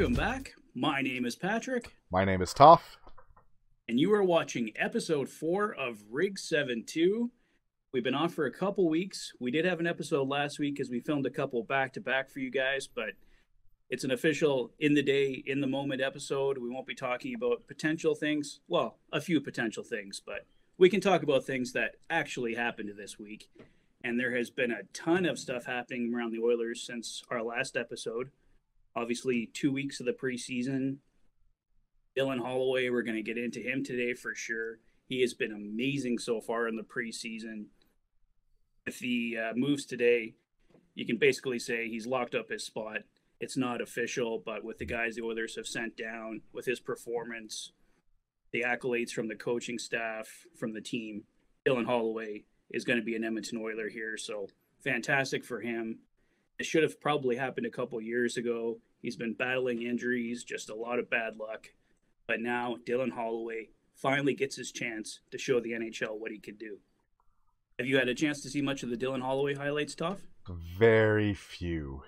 Welcome back. My name is Patrick. My name is Toph. And you are watching episode 4 of Rig 7-2. We've been off for a couple weeks. We did have an episode last week because we filmed a couple back-to-back for you guys, but it's an official in-the-day, in-the-moment episode. We won't be talking about potential things. Well, a few potential things, but we can talk about things that actually happened this week. And there has been a ton of stuff happening around the Oilers since our last episode. Obviously, 2 weeks of the preseason. Dylan Holloway, we're going to get into him today for sure. He has been amazing so far in the preseason. With the moves today, you can basically say he's locked up his spot. It's not official, but with the guys the Oilers have sent down, with his performance, the accolades from the coaching staff, from the team, Dylan Holloway is going to be an Edmonton Oiler here. So fantastic for him. It should have probably happened a couple years ago. He's been battling injuries, just a lot of bad luck. But now Dylan Holloway finally gets his chance to show the NHL what he can do. Have you had a chance to see much of the Dylan Holloway highlights, Toph? Very few.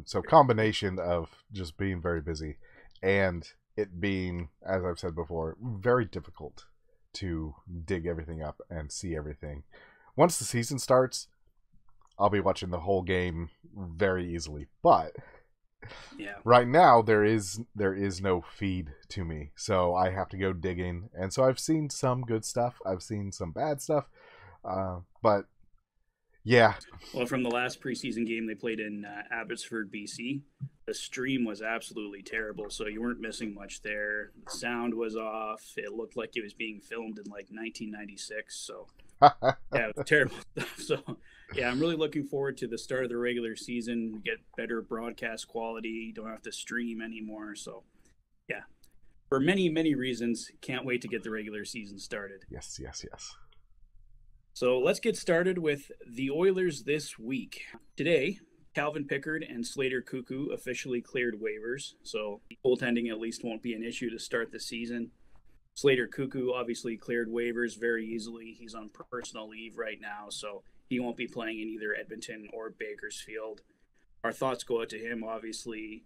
So combination of just being very busy and it being, as I've said before, very difficult to dig everything up and see everything. Once the season starts, I'll be watching the whole game very easily. But yeah, right now there is no feed to me, so I have to go digging. And so I've seen some good stuff, I've seen some bad stuff, but yeah. Well, from the last preseason game they played in Abbotsford, BC, the stream was absolutely terrible, so you weren't missing much there. The sound was off. It looked like it was being filmed in like 1996, so yeah, it was terrible stuff. So yeah, I'm really looking forward to the start of the regular season. We get better broadcast quality, don't have to stream anymore. So yeah, for many, many reasons, can't wait to get the regular season started. Yes. So let's get started with the Oilers this week. Today, Calvin Pickard and Slater Cuckoo officially cleared waivers, so goaltending at least won't be an issue to start the season. Slater Cuckoo obviously cleared waivers very easily. He's on personal leave right now, so he won't be playing in either Edmonton or Bakersfield. Our thoughts go out to him, obviously.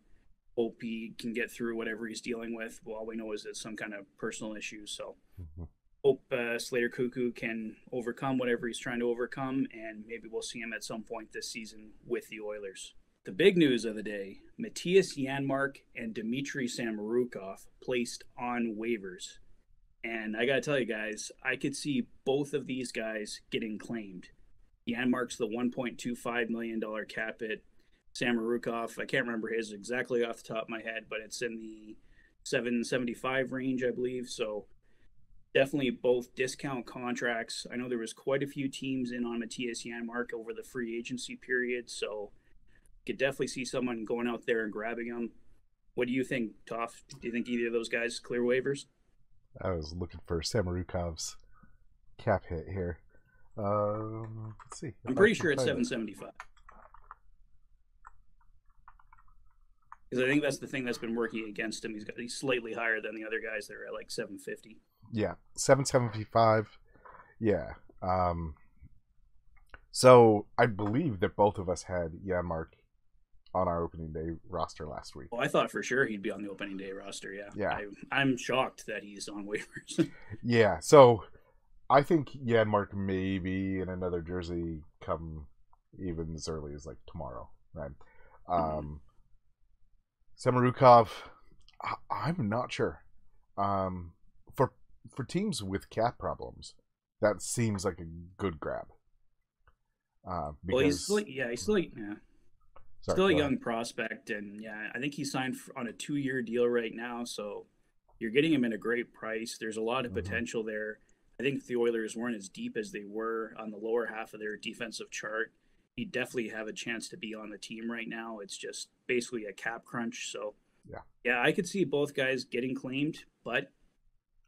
Hope he can get through whatever he's dealing with. Well, all we know is it's some kind of personal issue, so hope Slater Cuckoo can overcome whatever he's trying to overcome, and maybe we'll see him at some point this season with the Oilers. The big news of the day, Matthias Janmark and Dmitry Samorukov placed on waivers. And I got to tell you guys, I could see both of these guys getting claimed. Janmark's the $1.25 million cap hit. Samorukov, I can't remember his exactly off the top of my head, but it's in the $775 range, I believe. So definitely both discount contracts. I know there was quite a few teams in on Matthias Janmark over the free agency period, so you could definitely see someone going out there and grabbing him. What do you think, Toph? Do you think either of those guys clear waivers? I was looking for Samorukov's cap hit here. Let's see. I'm pretty sure it's 775. Because I think that's the thing that's been working against him. He's slightly higher than the other guys that are at like 750. Yeah, 775. Yeah. So I believe that both of us had Janmark on our opening day roster last week. Well, I thought for sure he'd be on the opening day roster. Yeah. I'm shocked that he's on waivers. Yeah. So I think Janmark may be in another jersey come even as early as like tomorrow, right? Samorukov, I'm not sure. For teams with cap problems, that seems like a good grab. Well, he's still a young prospect, and yeah, I think he signed on a 2-year deal right now. So you're getting him at a great price. There's a lot of potential there. I think if the Oilers weren't as deep as they were on the lower half of their defensive chart, he'd definitely have a chance to be on the team right now. It's just basically a cap crunch. So yeah, I could see both guys getting claimed, but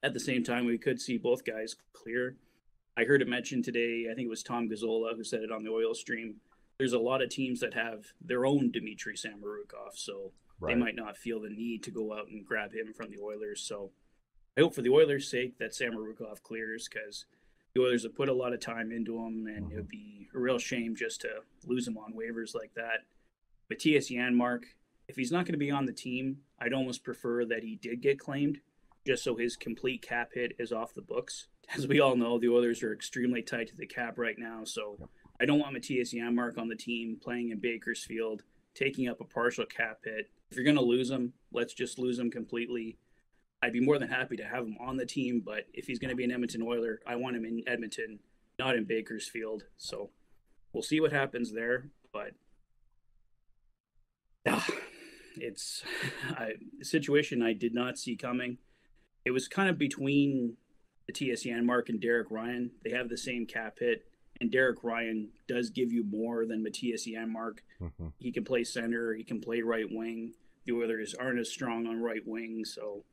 at the same time, we could see both guys clear. I heard it mentioned today, I think it was Tom Gazzola who said it on the Oil stream. There's a lot of teams that have their own Dmitry Samorukov, so they might not feel the need to go out and grab him from the Oilers. So I hope for the Oilers' sake that Samorukov clears, because the Oilers have put a lot of time into him, and it would be a real shame just to lose him on waivers like that. Matthias Janmark, if he's not going to be on the team, I'd almost prefer that he did get claimed, just so his complete cap hit is off the books. As we all know, the Oilers are extremely tight to the cap right now, so I don't want Matthias Janmark on the team playing in Bakersfield, taking up a partial cap hit. If you're going to lose him, let's just lose him completely. I'd be more than happy to have him on the team, but if he's going to be an Edmonton Oiler, I want him in Edmonton, not in Bakersfield. So we'll see what happens there, but it's a situation I did not see coming. It was kind of between Matthias Janmark and Derek Ryan. They have the same cap hit, and Derek Ryan does give you more than Matthias Janmark. Mm-hmm. He can play center, he can play right wing. The Oilers aren't as strong on right wing, so,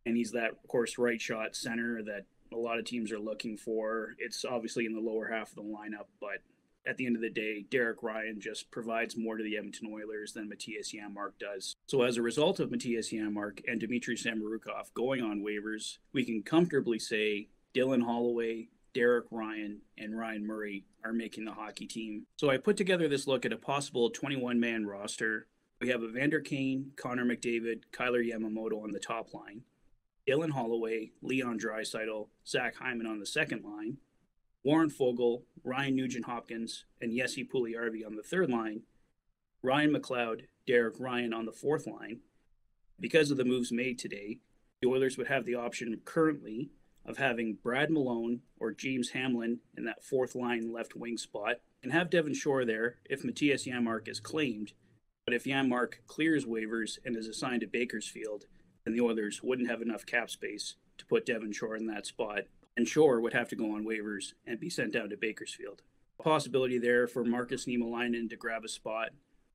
and he's that, of course, right shot center that a lot of teams are looking for. It's obviously in the lower half of the lineup, but at the end of the day, Derek Ryan just provides more to the Edmonton Oilers than Matthias Janmark does. So as a result of Matthias Janmark and Dmitry Samorukov going on waivers, we can comfortably say Dylan Holloway, Derek Ryan, and Ryan Murray are making the hockey team. So I put together this look at a possible 21-man roster. We have Evander Kane, Connor McDavid, Kyler Yamamoto on the top line, Dylan Holloway, Leon Draisaitl, Zach Hyman on the second line, Warren Foegele, Ryan Nugent-Hopkins, and Jesse Puljujärvi on the third line, Ryan McLeod, Derek Ryan on the fourth line. Because of the moves made today, the Oilers would have the option currently of having Brad Malone or James Hamlin in that fourth line left wing spot, and have Devon Shore there if Matthias Janmark is claimed. But if Janmark clears waivers and is assigned to Bakersfield, then the Oilers wouldn't have enough cap space to put Devon Shore in that spot, and Shore would have to go on waivers and be sent down to Bakersfield. A possibility there for Marcus Niemelainen to grab a spot.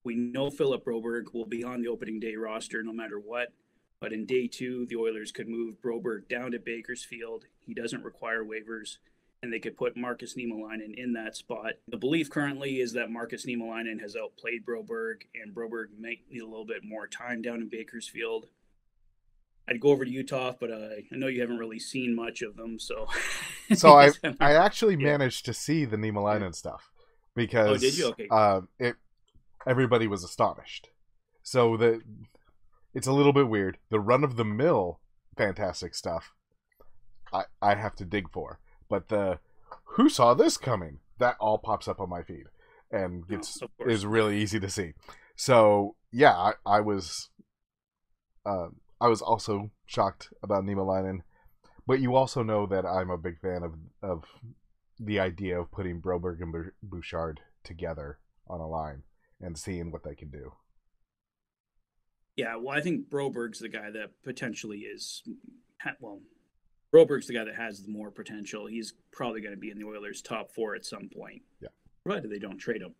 We know Philip Broberg will be on the opening day roster no matter what, but in day two, the Oilers could move Broberg down to Bakersfield. He doesn't require waivers, and they could put Marcus Niemelainen in that spot. The belief currently is that Marcus Niemelainen has outplayed Broberg, and Broberg might need a little bit more time down in Bakersfield. I'd go over to Utah, but I know you haven't really seen much of them, so. So I actually managed to see the Niemelainen stuff because did you? Okay. Everybody was astonished. So it's a little bit weird. The run-of-the-mill fantastic stuff, I have to dig for. But the who saw this coming, that all pops up on my feed and is really easy to see. So yeah, I was also shocked about Niemelainen, but you also know that I'm a big fan of the idea of putting Broberg and Bouchard together on a line and seeing what they can do. Yeah, well, I think Broberg's the guy that potentially is, Broberg's the guy that has more potential. He's probably going to be in the Oilers' top four at some point. Yeah. Provided they don't trade him.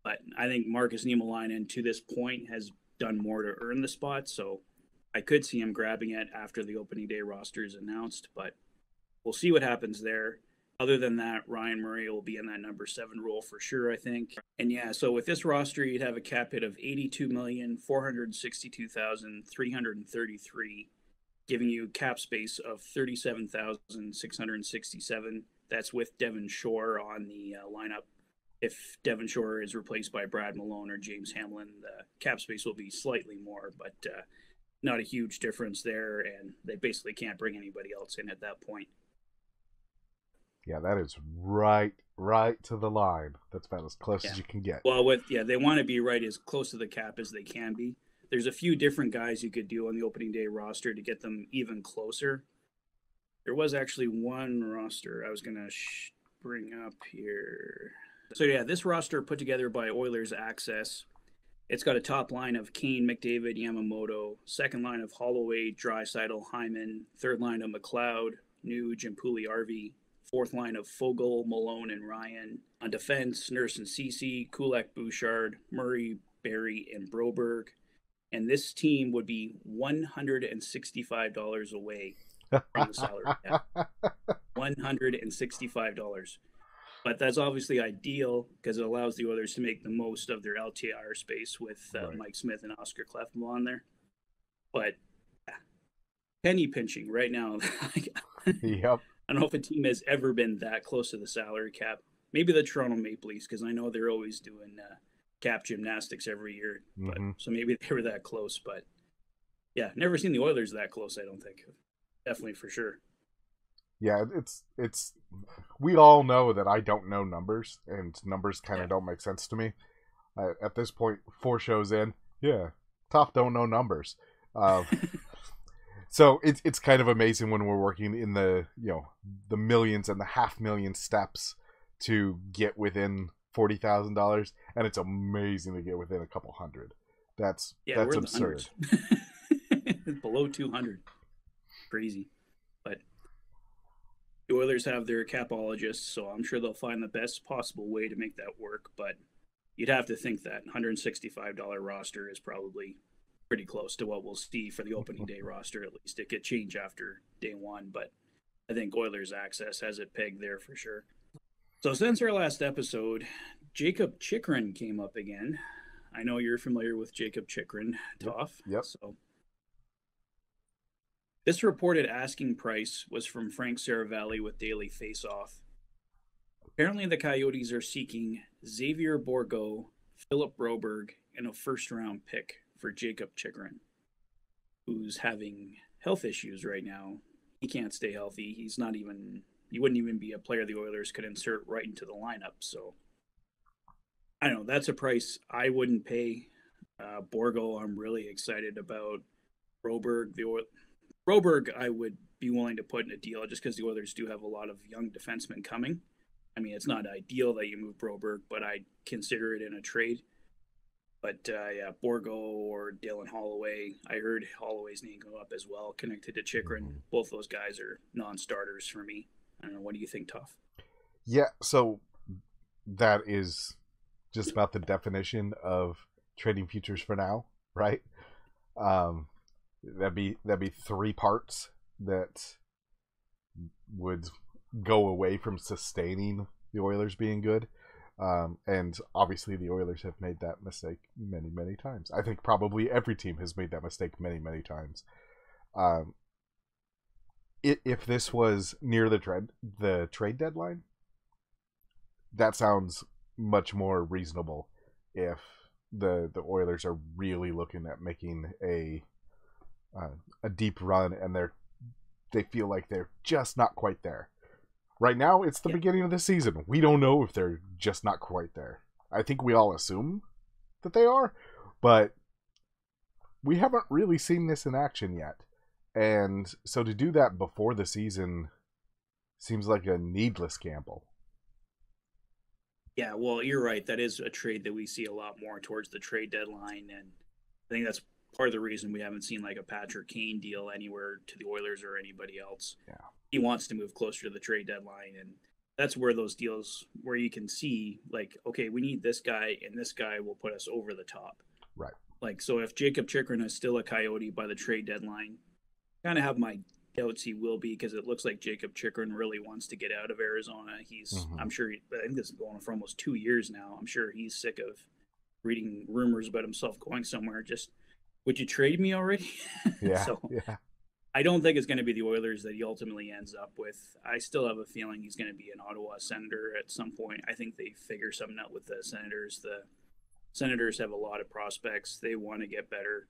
But I think Marcus Niemelainen, to this point, has done more to earn the spot, so I could see him grabbing it after the opening day roster is announced, but we'll see what happens there. Other than that, Ryan Murray will be in that number 7 role for sure, I think. And yeah, so with this roster, you'd have a cap hit of $82,462,333, giving you cap space of $37,667. That's with Devon Shore on the lineup. If Devon Shore is replaced by Brad Malone or James Hamlin, the cap space will be slightly more, but not a huge difference there, and they basically can't bring anybody else in at that point. Yeah, that is right to the line. That's about as close as you can get. Well, they want to be right as close to the cap as they can be. There's a few different guys you could do on the opening day roster to get them even closer. There was actually one roster I was going to bring up here. So yeah, this roster put together by Oilers Access. It's got a top line of Kane, McDavid, Yamamoto, second line of Holloway, Draisaitl, Hyman, third line of McLeod, Nuge, and Puljujärvi, fourth line of Foegele, Malone, and Ryan. On defense, Nurse and Ceci, Kulak, Bouchard, Murray, Barry, and Broberg. And this team would be $165 away from the salary cap. $165. But that's obviously ideal because it allows the Oilers to make the most of their LTIR space with Mike Smith and Oscar Klefbom on there. But penny pinching right now. Yep. I don't know if a team has ever been that close to the salary cap. Maybe the Toronto Maple Leafs, because I know they're always doing cap gymnastics every year. But Mm-hmm. so maybe they were that close. But yeah, never seen the Oilers that close. I don't think. Definitely for sure. Yeah, it's. We all know that I don't know numbers, and numbers kind Yeah. of don't make sense to me. At this point, 4 shows in, yeah, Toph don't know numbers. Uh, so it's kind of amazing when we're working in the the millions and the half million steps to get within $40,000, and it's amazing to get within a couple hundred. That's Yeah, we're that's in the absurd. hundreds. Below 200. Crazy. But the Oilers have their capologists, so I'm sure they'll find the best possible way to make that work. But you'd have to think that $165 roster is probably pretty close to what we'll see for the opening day roster. At least it could change after day one, but I think Oilers Access has it pegged there for sure. So since our last episode, Jacob Chychrun came up again. I know you're familiar with Jacob Chychrun, Toph. Yep. So this reported asking price was from Frank Saravalli with Daily Faceoff. Apparently, the Coyotes are seeking Xavier Bourgault, Philip Broberg, and a first-round pick for Jacob Chychrun, who's having health issues right now. He can't stay healthy. He wouldn't even be a player the Oilers could insert right into the lineup. So, I don't know. That's a price I wouldn't pay. Bourgault, I'm really excited about. Broberg, I would be willing to put in a deal just because the Oilers do have a lot of young defensemen coming. I mean, it's not ideal that you move Broberg, but I'd consider it in a trade. But yeah, Bourgault or Dylan Holloway. I heard Holloway's name go up as well, connected to Chychrun. Mm-hmm. Both those guys are non-starters for me. I don't know. What do you think, Toph? Yeah, so that is just about the definition of trading futures for now, right? That'd be 3 parts that would go away from sustaining the Oilers being good. And obviously the Oilers have made that mistake many, many times. I think probably every team has made that mistake many, many times. If this was near the trade deadline, that sounds much more reasonable. If the Oilers are really looking at making a deep run and they feel like they're just not quite there. Right now, it's the beginning of the season. We don't know if they're just not quite there. I think we all assume that they are, but we haven't really seen this in action yet. And so to do that before the season seems like a needless gamble. Yeah, well, you're right. That is a trade that we see a lot more towards the trade deadline, and I think that's part of the reason we haven't seen like a Patrick Kane deal anywhere to the Oilers or anybody else. Yeah. He wants to move closer to the trade deadline, and that's where those deals where you can see like, okay, we need this guy, and this guy will put us over the top. Right. Like, so if Jacob Chychrun is still a Coyote by the trade deadline, kind of have my doubts he will be, because it looks like Jacob Chychrun really wants to get out of Arizona. I'm sure, I think this is going on for almost 2 years now. I'm sure he's sick of reading rumors about himself going somewhere. Just, would you trade me already? Yeah. So yeah. I don't think it's going to be the Oilers that he ultimately ends up with. I still have a feeling he's going to be an Ottawa Senator at some point. I think they figure something out with the Senators. The Senators have a lot of prospects. They want to get better.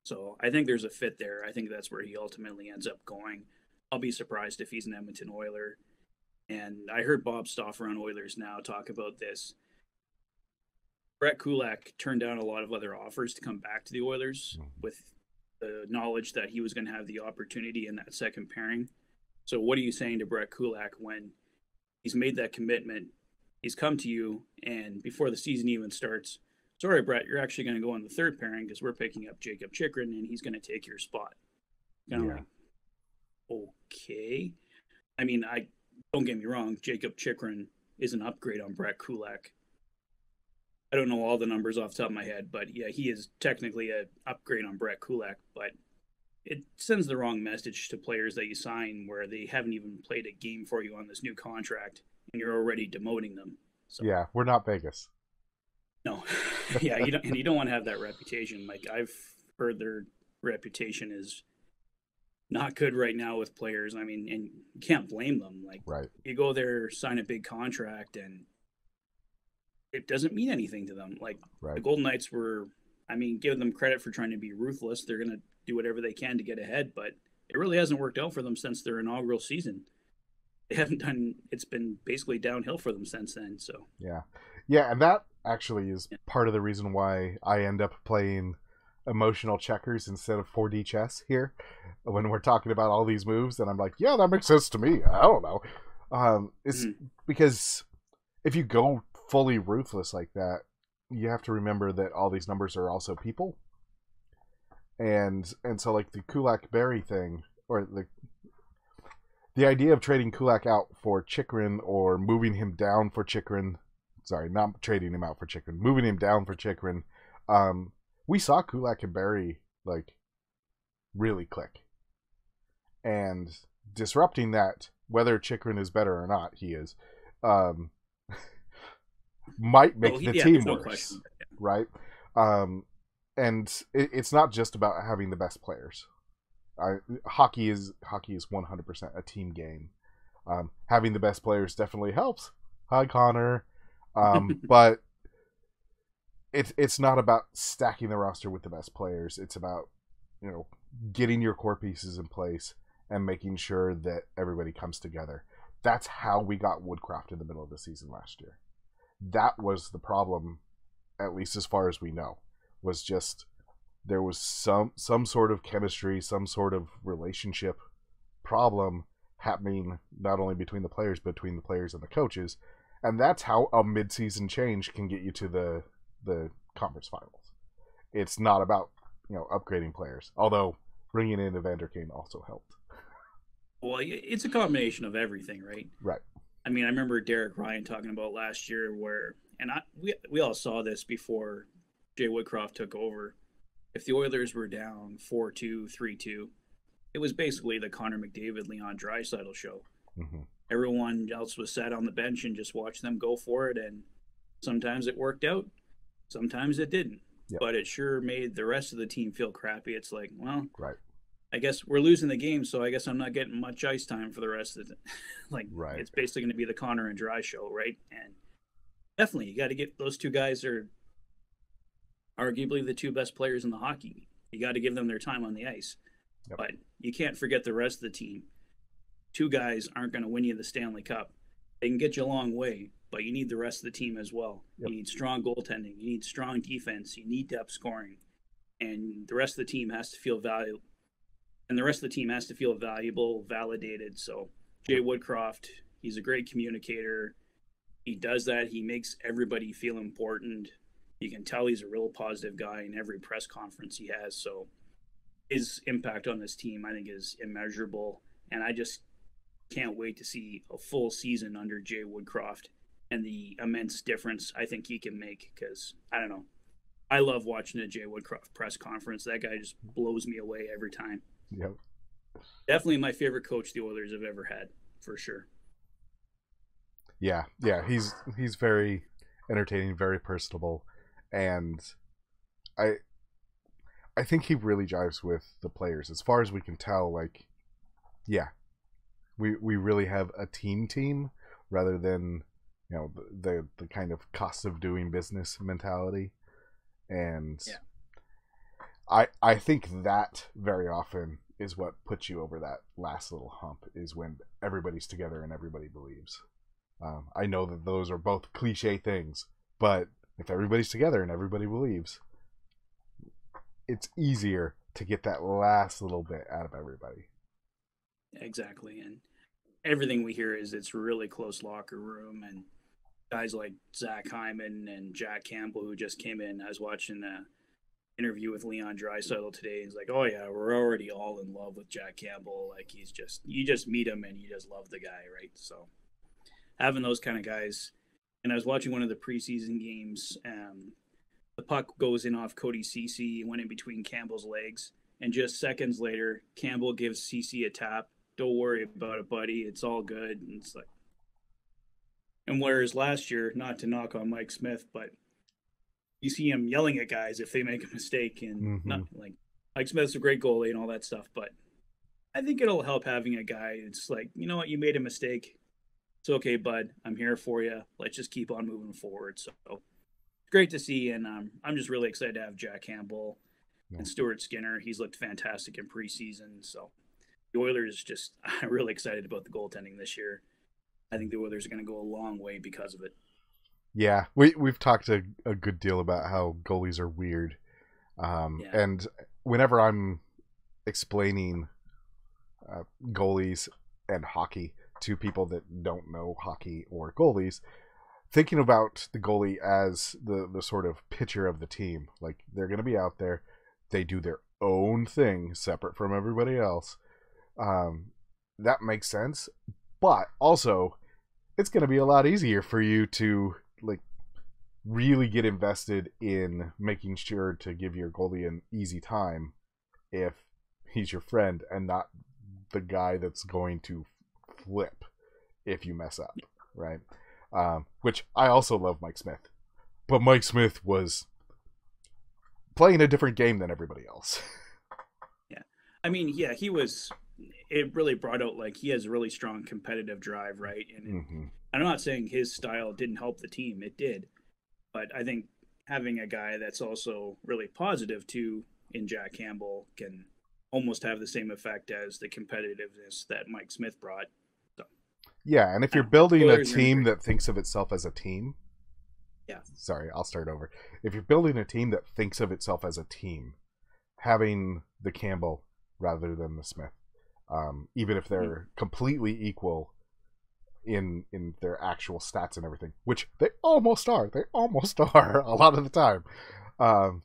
So I think there's a fit there. I think that's where he ultimately ends up going. I'll be surprised if he's an Edmonton Oiler. And I heard Bob Stauffer on Oilers Now talk about this. Brett Kulak turned down a lot of other offers to come back to the Oilers with the knowledge that he was going to have the opportunity in that second pairing. So what are you saying to Brett Kulak when he's made that commitment? He's come to you, and before the season even starts, sorry, Brett, you're actually going to go on the third pairing because we're picking up Jacob Chychrun, and he's going to take your spot. Kind of like, okay. I mean, don't get me wrong, Jacob Chychrun is an upgrade on Brett Kulak. I don't know all the numbers off the top of my head, but yeah, he is technically an upgrade on Brett Kulak, but it sends the wrong message to players that you sign where they haven't even played a game for you on this new contract, and you're already demoting them. So, yeah, we're not Vegas. No. Yeah, you don't want to have that reputation. Like, I've heard their reputation is not good right now with players. I mean, and you can't blame them. Like, right. You go there, sign a big contract, and it doesn't mean anything to them. Like the Right. Golden Knights were, I mean, give them credit for trying to be ruthless. They're going to do whatever they can to get ahead, but it really hasn't worked out for them since their inaugural season. They haven't done, it's been basically downhill for them since then. So, Yeah. Yeah, and that actually is yeah. part of the reason why I end up playing emotional checkers instead of 4D chess here when we're talking about all these moves. And I'm like, yeah, that makes sense to me. I don't know. It's Mhm. because if you go fully ruthless like that, you have to remember that all these numbers are also people. And so like the Kulak Berry thing, or the idea of trading Kulak out for Chikrin or moving him down for Chikrin, sorry, not trading him out for Chikrin, moving him down for Chikrin, we saw Kulak and Berry like really click. And disrupting that, whether Chikrin is better or not, he is, um, might Oh, make the yeah, team there's no worse, question. right? Um, and it's not just about having the best players. Hockey is 100% a team game. Having the best players definitely helps. Hi, Connor. But it's not about stacking the roster with the best players. It's about, you know, getting your core pieces in place and making sure that everybody comes together. That's how we got Woodcroft in the middle of the season last year. That was the problem, at least as far as we know, was just there was some sort of chemistry, some sort of relationship problem happening not only between the players but between the players and the coaches, and that's how a mid-season change can get you to the conference finals. It's not about, you know, upgrading players, although bringing in Evander Kane also helped. Well, it's a combination of everything, right? Right. I mean, I remember Derek Ryan talking about last year where, and we all saw this before Jay Woodcroft took over. If the Oilers were down 4-2, 3-2, it was basically the Connor McDavid, Leon Draisaitl show. Mm-hmm. Everyone else was sat on the bench and just watched them go for it, and sometimes it worked out, sometimes it didn't. Yep. But it sure made the rest of the team feel crappy. It's like, well, Right. I guess we're losing the game, so I guess I'm not getting much ice time for the rest of it. Like, Right. it's basically going to be the Connor and Dry show, right? And definitely, you got to get those two guys are arguably the two best players in the hockey. You got to give them their time on the ice, Yep. but you can't forget the rest of the team. Two guys aren't going to win you the Stanley Cup. They can get you a long way, but you need the rest of the team as well. Yep. You need strong goaltending. You need strong defense. You need depth scoring, and the rest of the team has to feel valuable. And the rest of the team has to feel valuable, validated. So Jay Woodcroft, he's a great communicator. He does that. He makes everybody feel important. You can tell he's a real positive guy in every press conference he has. So his impact on this team, I think, is immeasurable. And I just can't wait to see a full season under Jay Woodcroft and the immense difference I think he can make. Because, I don't know, I love watching a Jay Woodcroft press conference. That guy just blows me away every time. Yep. Definitely my favorite coach the Oilers have ever had, for sure. Yeah. Yeah. He's very entertaining, very personable, and I I think he really jives with the players. As far as we can tell, like, yeah, we really have a team rather than, you know, the kind of cost of doing business mentality. And Yeah. I think that very often is what puts you over that last little hump, is when everybody's together and everybody believes. I know that those are both cliche things, but if everybody's together and everybody believes, it's easier to get that last little bit out of everybody. Exactly. And everything we hear is it's a really close locker room, and guys like Zach Hyman and Jack Campbell, who just came in. I was watching an interview with Leon Draisaitl today. He's like, "Oh yeah, we're already all in love with Jack Campbell. Like, he's just, you just meet him and you just love the guy, right?" So having those kind of guys. And I was watching one of the preseason games. The puck goes in off Cody Ceci, went in between Campbell's legs, and just seconds later, Campbell gives Ceci a tap. Don't worry about it, buddy. It's all good. And it's like, and whereas last year, not to knock on Mike Smith, but you see him yelling at guys if they make a mistake, and Mm-hmm. not like Mike Smith's a great goalie and all that stuff, but I think it'll help having a guy. It's like, you know what, you made a mistake. it's okay, bud. I'm here for you. Let's just keep on moving forward. So great to see, and I'm just really excited to have Jack Campbell Yeah. and Stuart Skinner. He's looked fantastic in preseason. So the Oilers just I'm really excited about the goaltending this year. I think the Oilers are going to go a long way because of it. Yeah, we've talked a good deal about how goalies are weird, Yeah. and whenever I'm explaining goalies and hockey to people that don't know hockey or goalies, thinking about the goalie as the sort of pitcher of the team, like they're going to be out there, they do their own thing separate from everybody else. That makes sense, but also it's going to be a lot easier for you to like really get invested in making sure to give your goalie an easy time if he's your friend and not the guy that's going to flip if you mess up, right? Which I also love Mike Smith, but Mike Smith was playing a different game than everybody else. Yeah. I mean, yeah, he was. It really brought out like he has a really strong competitive drive, right? And Mm-hmm. I'm not saying his style didn't help the team; it did. But I think having a guy that's also really positive too in Jack Campbell can almost have the same effect as the competitiveness that Mike Smith brought. So, Yeah, and if you're I don't know. building a Oilers are gonna be team great. that thinks of itself as a team, Yeah. sorry, I'll start over. If you're building a team that thinks of itself as a team, having the Campbell rather than the Smith, even if Mm-hmm. they're completely equal in their actual stats and everything, which they almost are. They almost are a lot of the time. Um,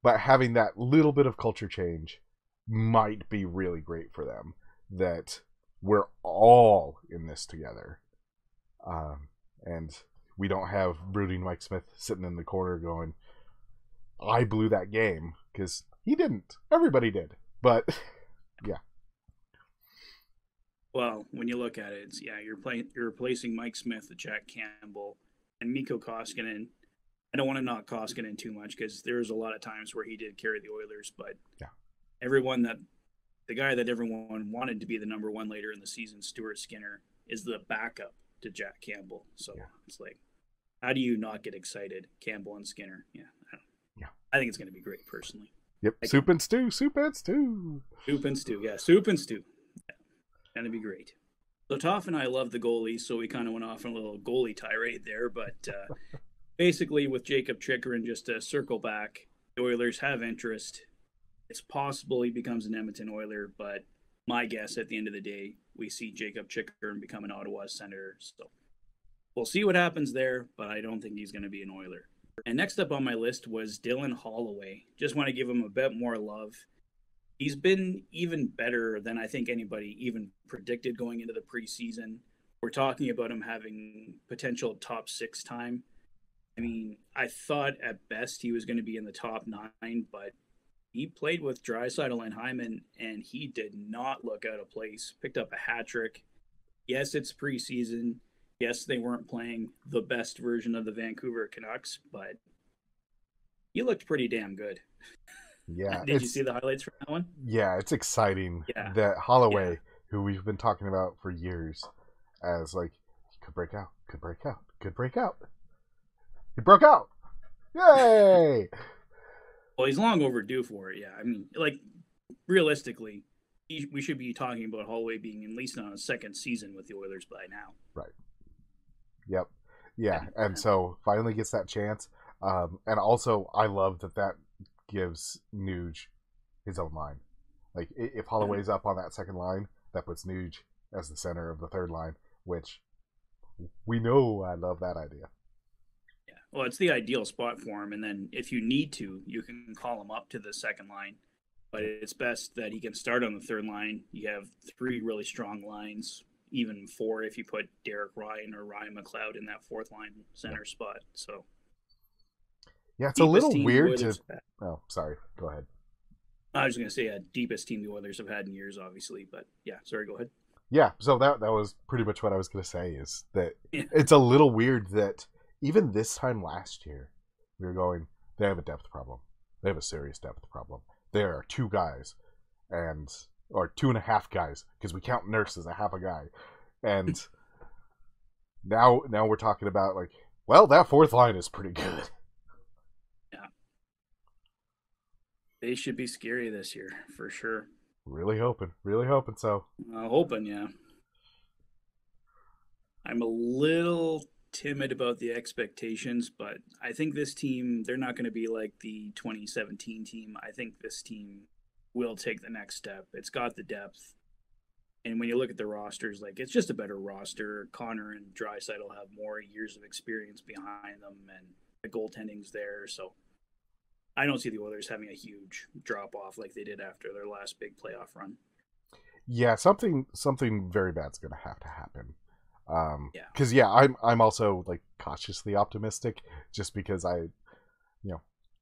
but having that little bit of culture change might be really great for them. That we're all in this together, and we don't have brooding Mike Smith sitting in the corner going, "I blew that game," because he didn't. Everybody did, but yeah, Well, when you look at it, it's, yeah, you're replacing Mike Smith with Jack Campbell and Mikko Koskinen. I don't want to knock Koskinen too much because there was a lot of times where he did carry the Oilers, but yeah, everyone that the guy that everyone wanted to be the number one later in the season, Stuart Skinner, is the backup to Jack Campbell. So yeah, it's like, how do you not get excited, Campbell and Skinner? Yeah, yeah. I think it's going to be great personally. Yep, I soup can and stew, soup and stew. soup and stew, yeah, soup and stew. Yeah, going to be great. So Toph and I love the goalies, so we kind of went off on a little goalie tirade there. But basically, with Jacob Chikrin, just to circle back, the Oilers have interest. It's possible he becomes an Edmonton Oiler, but my guess at the end of the day, we see Jacob Chikrin become an Ottawa Senator. So we'll see what happens there, but I don't think he's going to be an Oiler. And next up on my list was Dylan Holloway. Just want to give him a bit more love. He's been even better than I think anybody even predicted going into the preseason. We're talking about him having potential top six time. I mean, I thought at best he was going to be in the top nine, but he played with Draisaitl and Hyman, and he did not look out of place. Picked up a hat trick. Yes, it's preseason. Yes, they weren't playing the best version of the Vancouver Canucks, but he looked pretty damn good. Yeah, Did you see the highlights from that one? it's exciting Yeah, that yeah. Holloway, who we've been talking about for years, as like he could break out, could break out, could break out. He broke out. Yay! Well, he's long overdue for it. Yeah, I mean, like realistically, we should be talking about Holloway being at least on a second season with the Oilers by now. Right. Yep. Yeah, and Yeah, so finally gets that chance. And also, I love that gives Nuge his own line. Like if yeah. Holloway's up on that second line, that puts Nuge as the center of the third line, which we know I love that idea. Yeah. Well, it's the ideal spot for him, and then if you need to, you can call him up to the second line. But Yep. it's best that he can start on the third line. You have three really strong lines, even four if you put Derek Ryan or Ryan McLeod in that fourth line Yep. center spot. So Yeah, it's a deepest little team the weird to. Oilers have had. Oh, sorry. Go ahead. I was going to say deepest team the Oilers have had in years, obviously. But yeah, sorry, go ahead. Yeah, so that was pretty much what I was going to say. Is that Yeah, it's a little weird that even this time last year we were going. They have a depth problem. They have a serious depth problem. There are two guys, and or two and a half guys because we count Nurse as a half a guy, and Now we're talking about like, well, that fourth line is pretty good. Yeah, they should be scary this year for sure. Really hoping so. Hoping, yeah. I'm a little timid about the expectations, but I think this team, they're not going to be like the 2017 team. I think this team will take the next step. It's got the depth. And when you look at the rosters, like it's just a better roster. Connor and Draisaitl will have more years of experience behind them, and the goaltending's there. So I don't see the Oilers having a huge drop off like they did after their last big playoff run. Yeah, something very bad's gonna have to happen. Yeah, Because I'm also like cautiously optimistic, just because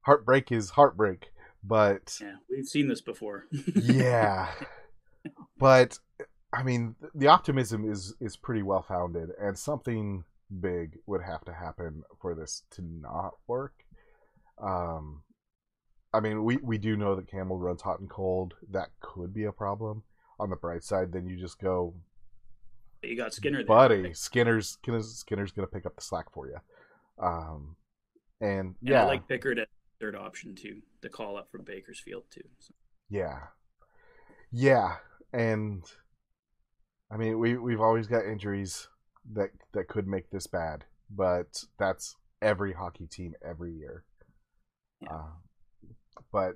heartbreak is heartbreak, but yeah, we've seen this before. yeah, but I mean the optimism is pretty well founded, and something big would have to happen for this to not work. Um, I mean we do know that Campbell runs hot and cold. That could be a problem. On the bright side, then you just go, You got Skinner there, buddy. right? Skinner's gonna pick up the slack for you. And And I yeah, like Pickard at third option too, to call up from Bakersfield too. So. yeah, yeah, and I mean we've always got injuries that could make this bad, but that's every hockey team every year. Yeah. But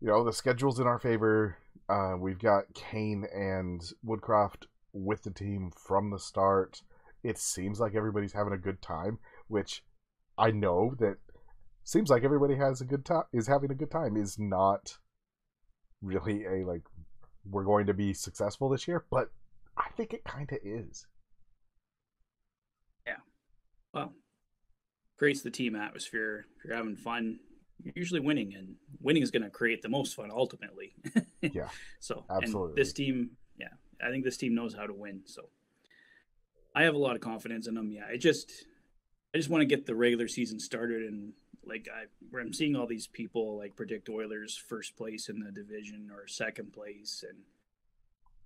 the schedule's in our favor. We've got Kane and Woodcroft with the team from the start. It seems like everybody's having a good time, which I know that seems like everybody has a good time, is having a good time, is not really a like we're going to be successful this year, but I think it kind of is. Yeah. Well, creates the team atmosphere. If you're having fun, you're usually winning, and winning is going to create the most fun ultimately. Yeah, So, absolutely. and this team, yeah, I think this team knows how to win. So, I have a lot of confidence in them. Yeah, I just want to get the regular season started, and like where I'm seeing all these people like predict Oilers first place in the division or second place, and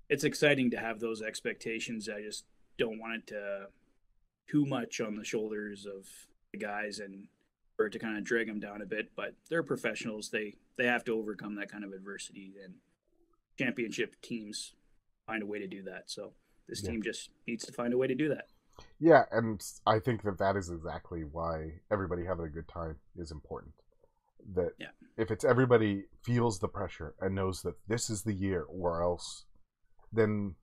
it's exciting to have those expectations. I just don't want it to too much on the shoulders of the guys and for it to kind of drag them down a bit. But they're professionals; they have to overcome that kind of adversity, and championship teams find a way to do that. So this Yeah. team just needs to find a way to do that. Yeah, and I think that is exactly why everybody having a good time is important. That Yeah. if it's everybody feels the pressure and knows that this is the year or else, then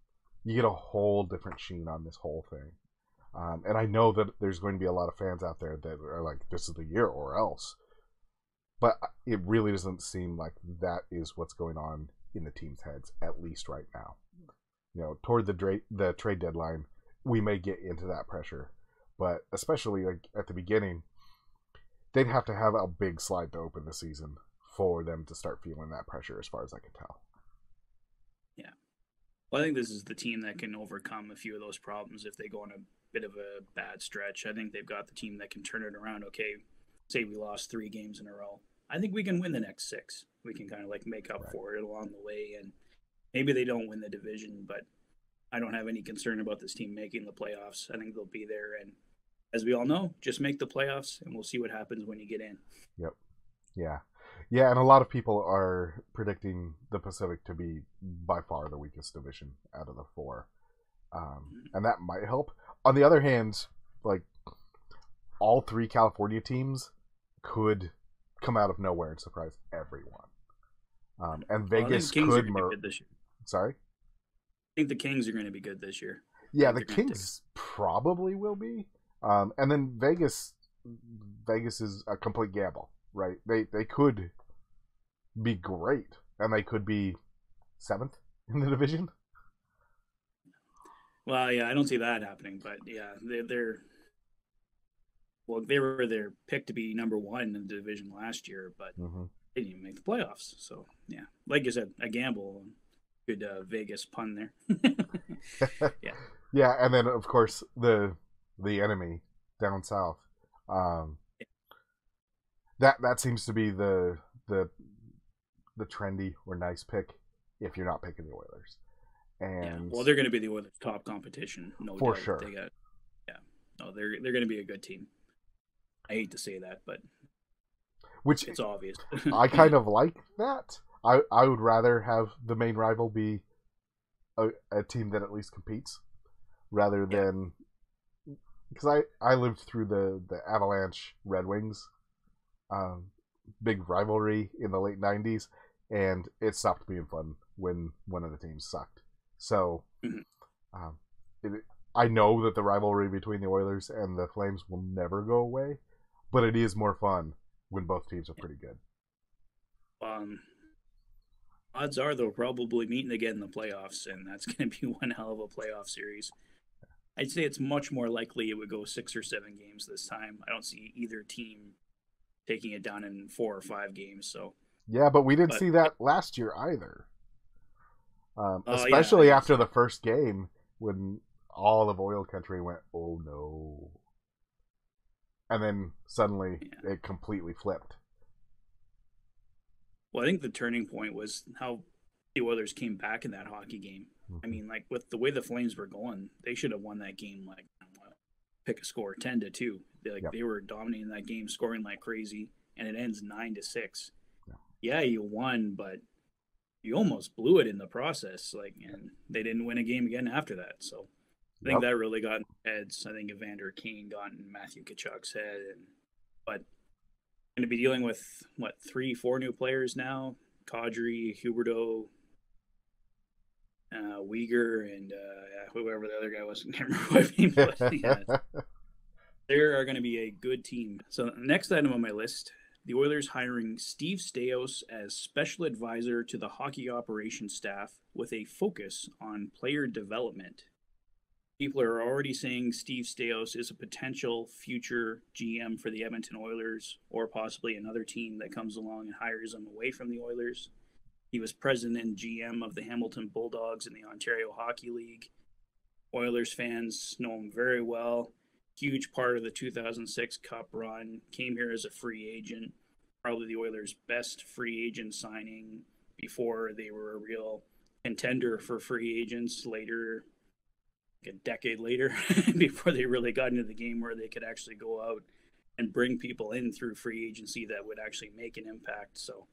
you get a whole different sheen on this whole thing. And I know that there's going to be a lot of fans out there that are like, this is the year or else. But it really doesn't seem like that is what's going on in the team's heads, at least right now. Toward the trade deadline, we may get into that pressure. But especially like at the beginning, they'd have to have a big slide to open the season for them to start feeling that pressure, as far as I can tell. Yeah. Well, I think this is the team that can overcome a few of those problems if they go on a bit of a bad stretch. I think they've got the team that can turn it around. Okay, say we lost 3 games in a row. I think we can win the next 6. We can kind of like make up Right. for it along the way. And maybe they don't win the division, but I don't have any concern about this team making the playoffs. I think they'll be there. And as we all know, just make the playoffs and we'll see what happens when you get in. Yep. Yeah. Yeah, and a lot of people are predicting the Pacific to be by far the weakest division out of the 4. And that might help. On the other hand, like, all 3 California teams could come out of nowhere and surprise everyone. And Vegas could... Sorry? I think the Kings are going to be good this year. Yeah, the Kings probably will be. And then Vegas is a complete gamble, right? They could be great, and they could be 7th in the division. Well, yeah, I don't see that happening, but yeah, they were their pick to be number 1 in the division last year, but they didn't even make the playoffs. So yeah, like you said, a gamble. Good Vegas pun there. Yeah. Yeah, and then of course the enemy down south. That seems to be the trendy or nice pick if you're not picking the Oilers. And well, they're going to be the Oilers' top competition, no for doubt. sure. No, they're going to be a good team. I hate to say that, but Which it's obvious. I kind of like that. I would rather have the main rival be a team that at least competes rather Yeah. than because I lived through the Avalanche Red Wings um, big rivalry in the late '90s, and it stopped being fun when one of the teams sucked. So Mhm. um, it, I know that the rivalry between the Oilers and the Flames will never go away, but it is more fun when both teams are pretty good. Um, odds are they'll probably meet again in the playoffs, and that's going to be one hell of a playoff series. I'd say it's much more likely it would go 6 or 7 games this time. I don't see either team taking it down in 4 or 5 games. So, Yeah, but we didn't but see that last year either. oh yeah, I Especially guess. after the first game when all of oil country went, "Oh no," and then suddenly Yeah. it completely flipped. Well, I think the turning point was how the Oilers came back in that hockey game. I Mm-hmm. mean, like with the way the Flames were going, they should have won that game. Like, pick a score, 10-2. Yep. They were dominating that game, scoring like crazy, and it ends 9-6. Yeah. Yeah, you won, but you almost blew it in the process. Like, and they didn't win a game again after that. So I think Yep. that really got in heads. I think Evander Kane got in Matthew Kachuk's head, but going to be dealing with what 3, 4 new players now: Kadri, Huberto, Uyghur, and whoever the other guy was. I can't remember what name, but yeah, they are going to be a good team. So next item on my list: the Oilers hiring Steve Staios as special advisor to the hockey operations staff with a focus on player development. People are already saying Steve Staios is a potential future GM for the Edmonton Oilers, or possibly another team that comes along and hires him away from the Oilers. He was president and GM of the Hamilton Bulldogs in the Ontario Hockey League. Oilers fans know him very well. Huge part of the 2006 Cup run. Came here as a free agent. Probably the Oilers' best free agent signing before they were a real contender for free agents later, like a decade later, before they really got into the game where they could actually go out and bring people in through free agency that would actually make an impact. So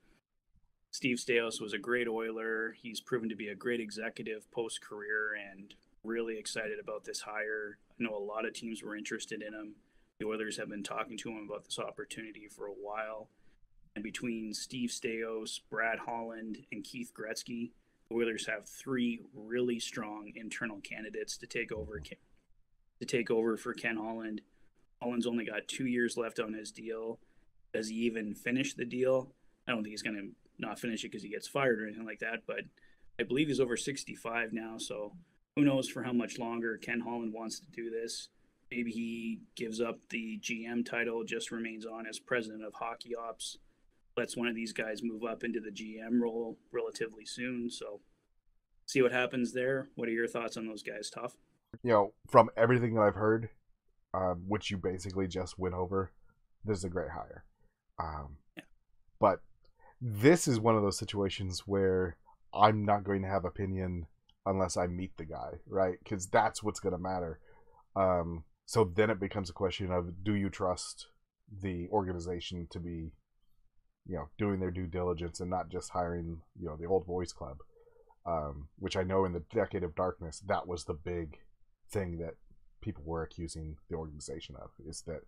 Steve Staios was a great Oiler. He's proven to be a great executive post career, and really excited about this hire. I know a lot of teams were interested in him. The Oilers have been talking to him about this opportunity for a while. And between Steve Staios, Brad Holland, and Keith Gretzky, the Oilers have 3 really strong internal candidates to take over for Ken Holland. Holland's only got 2 years left on his deal. Does he even finish the deal? I don't think he's going to not finish it because he gets fired or anything like that. But I believe he's over 65 now, so who knows for how much longer Ken Holland wants to do this. Maybe he gives up the GM title, just remains on as president of hockey ops, lets one of these guys move up into the GM role relatively soon. So see what happens there. What are your thoughts on those guys, Toph? From everything that I've heard, which you basically just went over, this is a great hire. Yeah. But this is one of those situations where I'm not going to have opinion unless I meet the guy, right? Because that's what's going to matter. So then it becomes a question of, do you trust the organization to be, doing their due diligence and not just hiring, the old boys club, which I know in the Decade of Darkness, that was the big thing that people were accusing the organization of, is that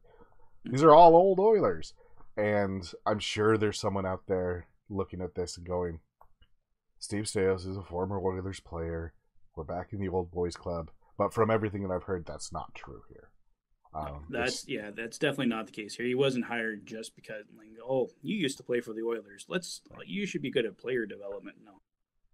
these are all old Oilers. And I'm sure there's someone out there looking at this and going, Steve Staios is a former Oilers player. We're back in the old boys club. But from everything that I've heard, that's not true here. That's definitely not the case here. He wasn't hired just because, like, oh, you used to play for the Oilers. You should be good at player development. No,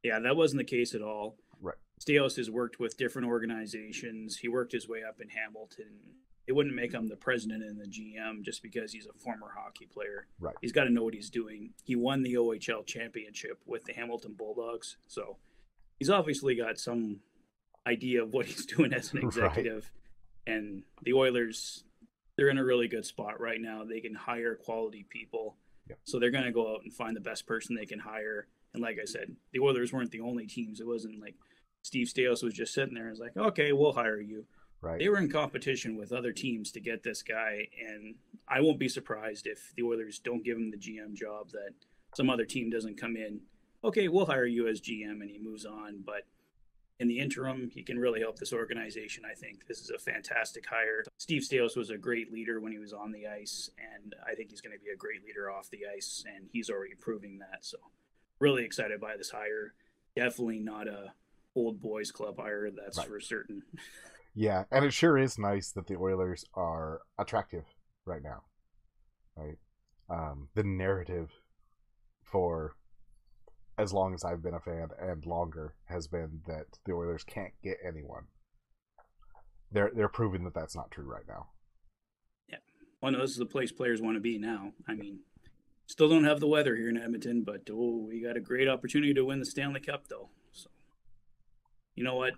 yeah, that wasn't the case at all. Right. Staios has worked with different organizations. He worked his way up in Hamilton. It wouldn't make him the president and the GM just because he's a former hockey player. Right. He's got to know what he's doing. He won the OHL championship with the Hamilton Bulldogs, so he's obviously got some idea of what he's doing as an executive. Right. And the Oilers, they're in a really good spot right now. They can hire quality people. Yep. So they're going to go out and find the best person they can hire. And like I said, the Oilers weren't the only teams. It wasn't like Steve Staios was just sitting there and was like, okay, we'll hire you. right? They were in competition with other teams to get this guy, and I won't be surprised if the Oilers don't give him the GM job, that some other team doesn't come in. Okay, we'll hire you as GM, and he moves on. But in the interim, he can really help this organization. I think this is a fantastic hire. Steve Staios was a great leader when he was on the ice, and I think he's going to be a great leader off the ice, and he's already proving that. So really excited by this hire. Definitely not a old boys club hire, that's right, for certain. Yeah, and it sure is nice that the Oilers are attractive right now, right? The narrative for as long as I've been a fan and longer has been that the Oilers can't get anyone. They're proving that that's not true right now. Yeah, well, no, this is the place players want to be now. I mean, still don't have the weather here in Edmonton, but we got a great opportunity to win the Stanley Cup, though. So, you know what?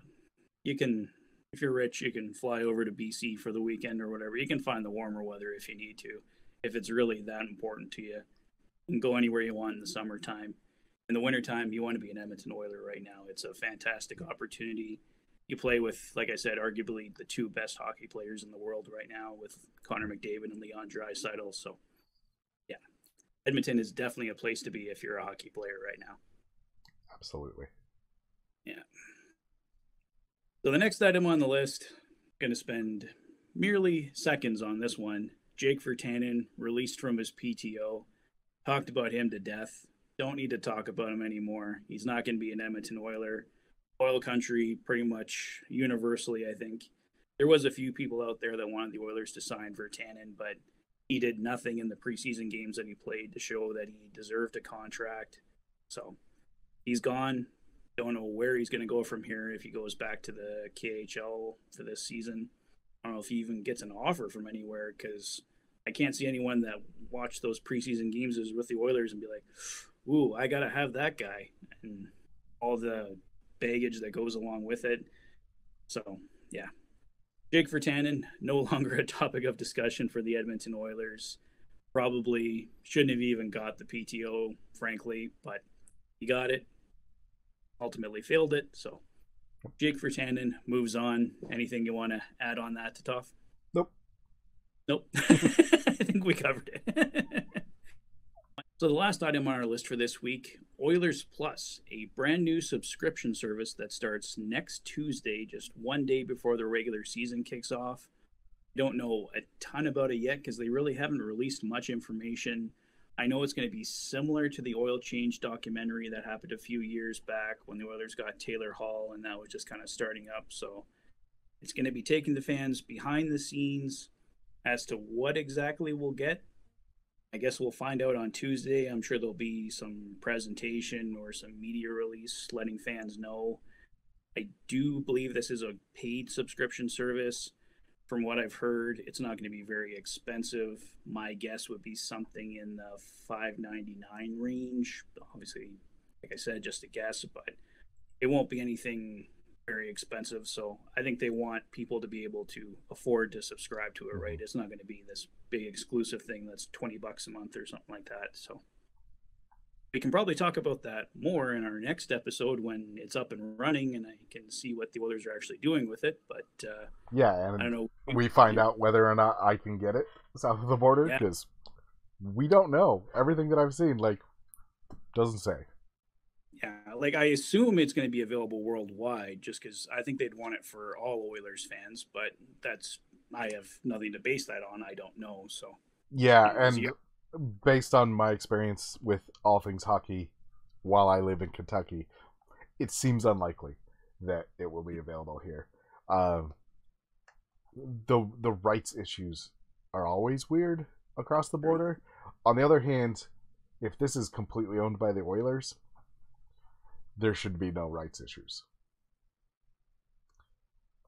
You can, if you're rich, you can fly over to BC for the weekend or whatever. You can find the warmer weather if you need to. If it's really that important to you, you can go anywhere you want in the summertime. In the wintertime, you want to be an Edmonton Oiler right now. It's a fantastic opportunity. You play with, like I said, arguably the two best hockey players in the world right now with Connor McDavid and Leon Draisaitl. So, yeah, Edmonton is definitely a place to be if you're a hockey player right now. Absolutely. Yeah. So the next item on the list, I'm going to spend merely seconds on this one. Jake Virtanen, released from his PTO. Talked about him to death. Don't need to talk about him anymore. He's not going to be an Edmonton Oiler. Oil country, pretty much universally, I think. There was a few people out there that wanted the Oilers to sign Virtanen, but he did nothing in the preseason games that he played to show that he deserved a contract. So he's gone. Don't know where he's going to go from here if he goes back to the KHL for this season. I don't know if he even gets an offer from anywhere, because I can't see anyone that watched those preseason games with the Oilers and be like, ooh, I got to have that guy, and all the baggage that goes along with it. So, yeah. Jake Virtanen, no longer a topic of discussion for the Edmonton Oilers. Probably shouldn't have even got the PTO, frankly, but he got it. Ultimately failed it. So, Jake Virtanen moves on. Anything you want to add on that, Toph? Nope. I think we covered it. So the last item on our list for this week, Oilers Plus, a brand new subscription service that starts next Tuesday, just one day before the regular season kicks off. I don't know a ton about it yet because they really haven't released much information. I know it's going to be similar to the oil change documentary that happened a few years back when the Oilers got Taylor Hall, and that was just kind of starting up. So it's going to be taking the fans behind the scenes as to what exactly we'll get. I guess we'll find out on Tuesday. I'm sure there'll be some presentation or some media release letting fans know. I do believe this is a paid subscription service. From what I've heard, it's not going to be very expensive. My guess would be something in the $5.99 range. Obviously, like I said, just a guess, but it won't be anything very expensive. So I think they want people to be able to afford to subscribe to it, right? It's not going to be this big exclusive thing that's $20 a month or something like that. So we can probably talk about that more in our next episode when it's up and running and I can see what the Oilers are actually doing with it. But yeah, and I don't know. We find out whether or not I can get it south of the border, because we don't know. Everything that I've seen, doesn't say. Yeah, I assume it's going to be available worldwide, just because I think they'd want it for all Oilers fans. But I have nothing to base that on. I don't know. So yeah, and based on my experience with all things hockey, while I live in Kentucky, it seems unlikely that it will be available here. The rights issues are always weird across the border. On the other hand, if this is completely owned by the Oilers, there should be no rights issues.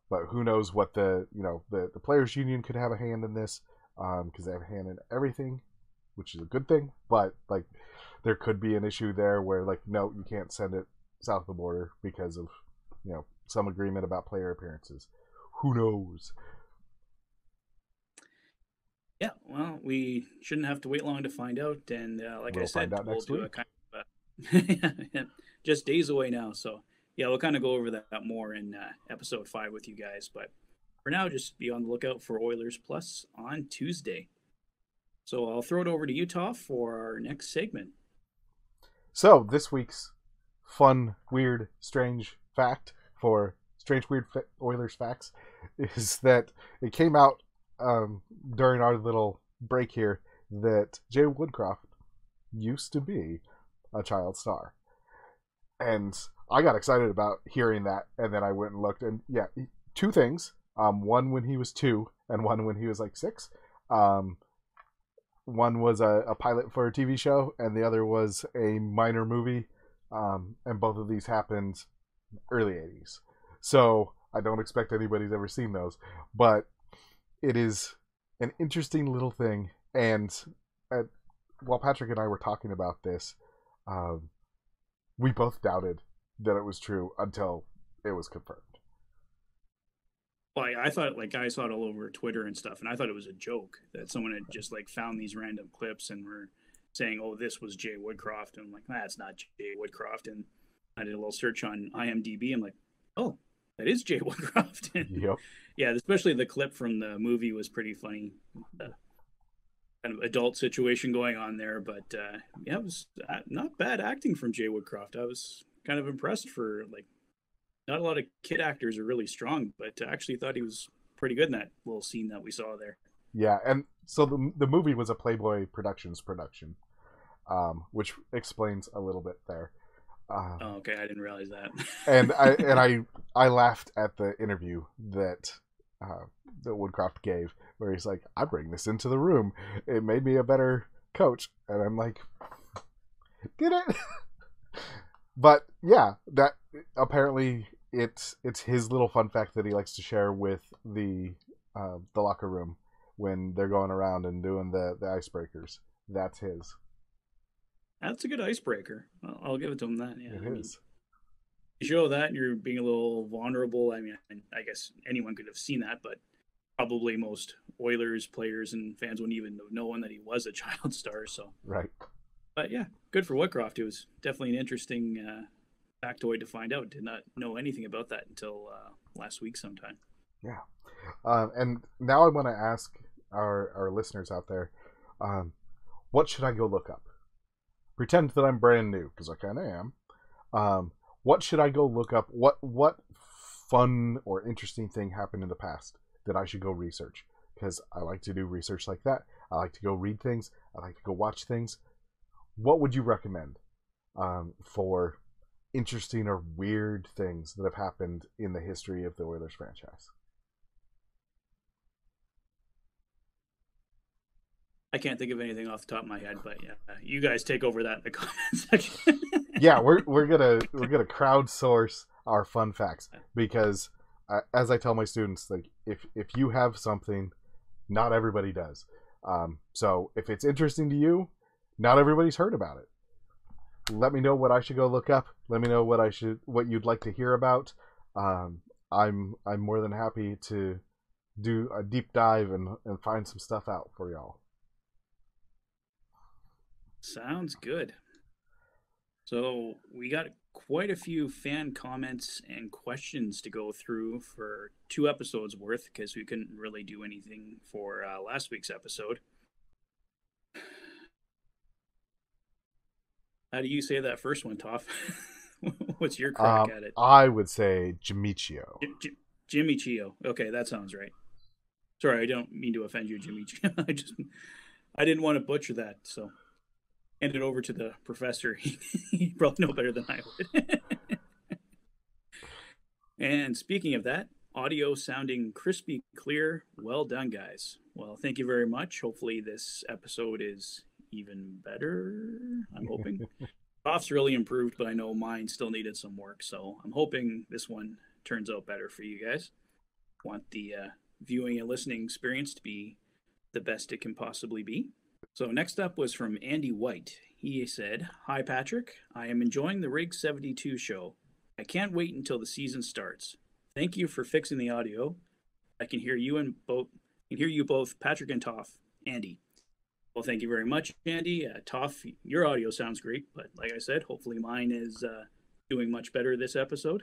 But who knows what the players union could have a hand in this, because they have a hand in everything, which is a good thing. But there could be an issue there where no, you can't send it south of the border because of some agreement about player appearances. Who knows? Yeah, well, we shouldn't have to wait long to find out. And I said, we'll do a kind of just days away now. So yeah, we'll kind of go over that more in episode 5 with you guys. But For now, just be on the lookout for Oilers Plus on Tuesday. So I'll throw it over to you, Toph, for our next segment. So this week's fun, weird, strange fact for Strange Weird Oilers Facts is that it came out during our little break here that Jay Woodcroft used to be a child star. And I got excited about hearing that, and then I went and looked, and yeah, two things. One when he was 2, and one when he was like 6. One was a pilot for a TV show, and the other was a minor movie. And both of these happened early 80s. So I don't expect anybody's ever seen those. But it is an interesting little thing. And while Patrick and I were talking about this, we both doubted that it was true until it was confirmed. Well, I thought, like, I saw it all over Twitter and stuff, and I thought it was a joke that someone had just, like, found these random clips and were saying, oh, this was Jay Woodcroft. And I'm like, that's not Jay Woodcroft. And I did a little search on IMDb. I'm like, oh, that is Jay Woodcroft. Yep. Yeah, especially the clip from the movie was pretty funny. Kind of adult situation going on there. But, yeah, it was not bad acting from Jay Woodcroft. I was kind of impressed for, like, not a lot of kid actors are really strong, but I actually thought he was pretty good in that little scene that we saw there. Yeah, and so the movie was a Playboy Productions production, which explains a little bit there. Oh, okay, I didn't realize that. and I laughed at the interview that Woodcroft gave, where he's like, "I bring this into the room. It made me a better coach," and I'm like, "Did it?" But yeah, that apparently it's his little fun fact that he likes to share with the locker room when they're going around and doing the icebreakers. That's his. That's a good icebreaker. I'll give it to him that. Yeah, it is. You show that and you're being a little vulnerable. I mean, I guess anyone could have seen that, but probably most Oilers players and fans wouldn't even have known that he was a child star. So right. But yeah, good for Woodcroft. It was definitely an interesting factoid to find out. Did not know anything about that until last week sometime. Yeah. And now I want to ask our listeners out there, what should I go look up? Pretend that I'm brand new, because I kind of am. What should I go look up? What fun or interesting thing happened in the past that I should go research? Because I like to do research like that. I like to go read things. I like to go watch things. What would you recommend for interesting or weird things that have happened in the history of the Oilers franchise? I can't think of anything off the top of my head, but yeah, you guys take over that in the comment section. Yeah, we're gonna crowdsource our fun facts, because as I tell my students, like if you have something, not everybody does. So if it's interesting to you, not everybody's heard about it. Let me know what I should go look up. Let me know what you'd like to hear about. I'm more than happy to do a deep dive and find some stuff out for y'all. Sounds good. So we got quite a few fan comments and questions to go through for 2 episodes worth, because we couldn't really do anything for last week's episode. How do you say that first one, Toph? What's your crack at it? I would say Jimichio. Jimmy Chio. Okay, that sounds right. Sorry, I don't mean to offend you, Jimmy Chio. I didn't want to butcher that, so hand it over to the professor. He probably know better than I would. And speaking of that, audio sounding crispy clear. Well done, guys. Well, thank you very much. Hopefully this episode is even better, I'm hoping. Toph's really improved, but I know mine still needed some work, so I'm hoping this one turns out better for you guys. Want the viewing and listening experience to be the best it can possibly be. So next up was from Andy White. He said, "Hi Patrick, I am enjoying the Rig 72 show. I can't wait until the season starts. Thank you for fixing the audio. I can hear you both, Patrick and Toph. Andy." Well, thank you very much, Andy. Toph, your audio sounds great, but like I said, hopefully mine is doing much better this episode.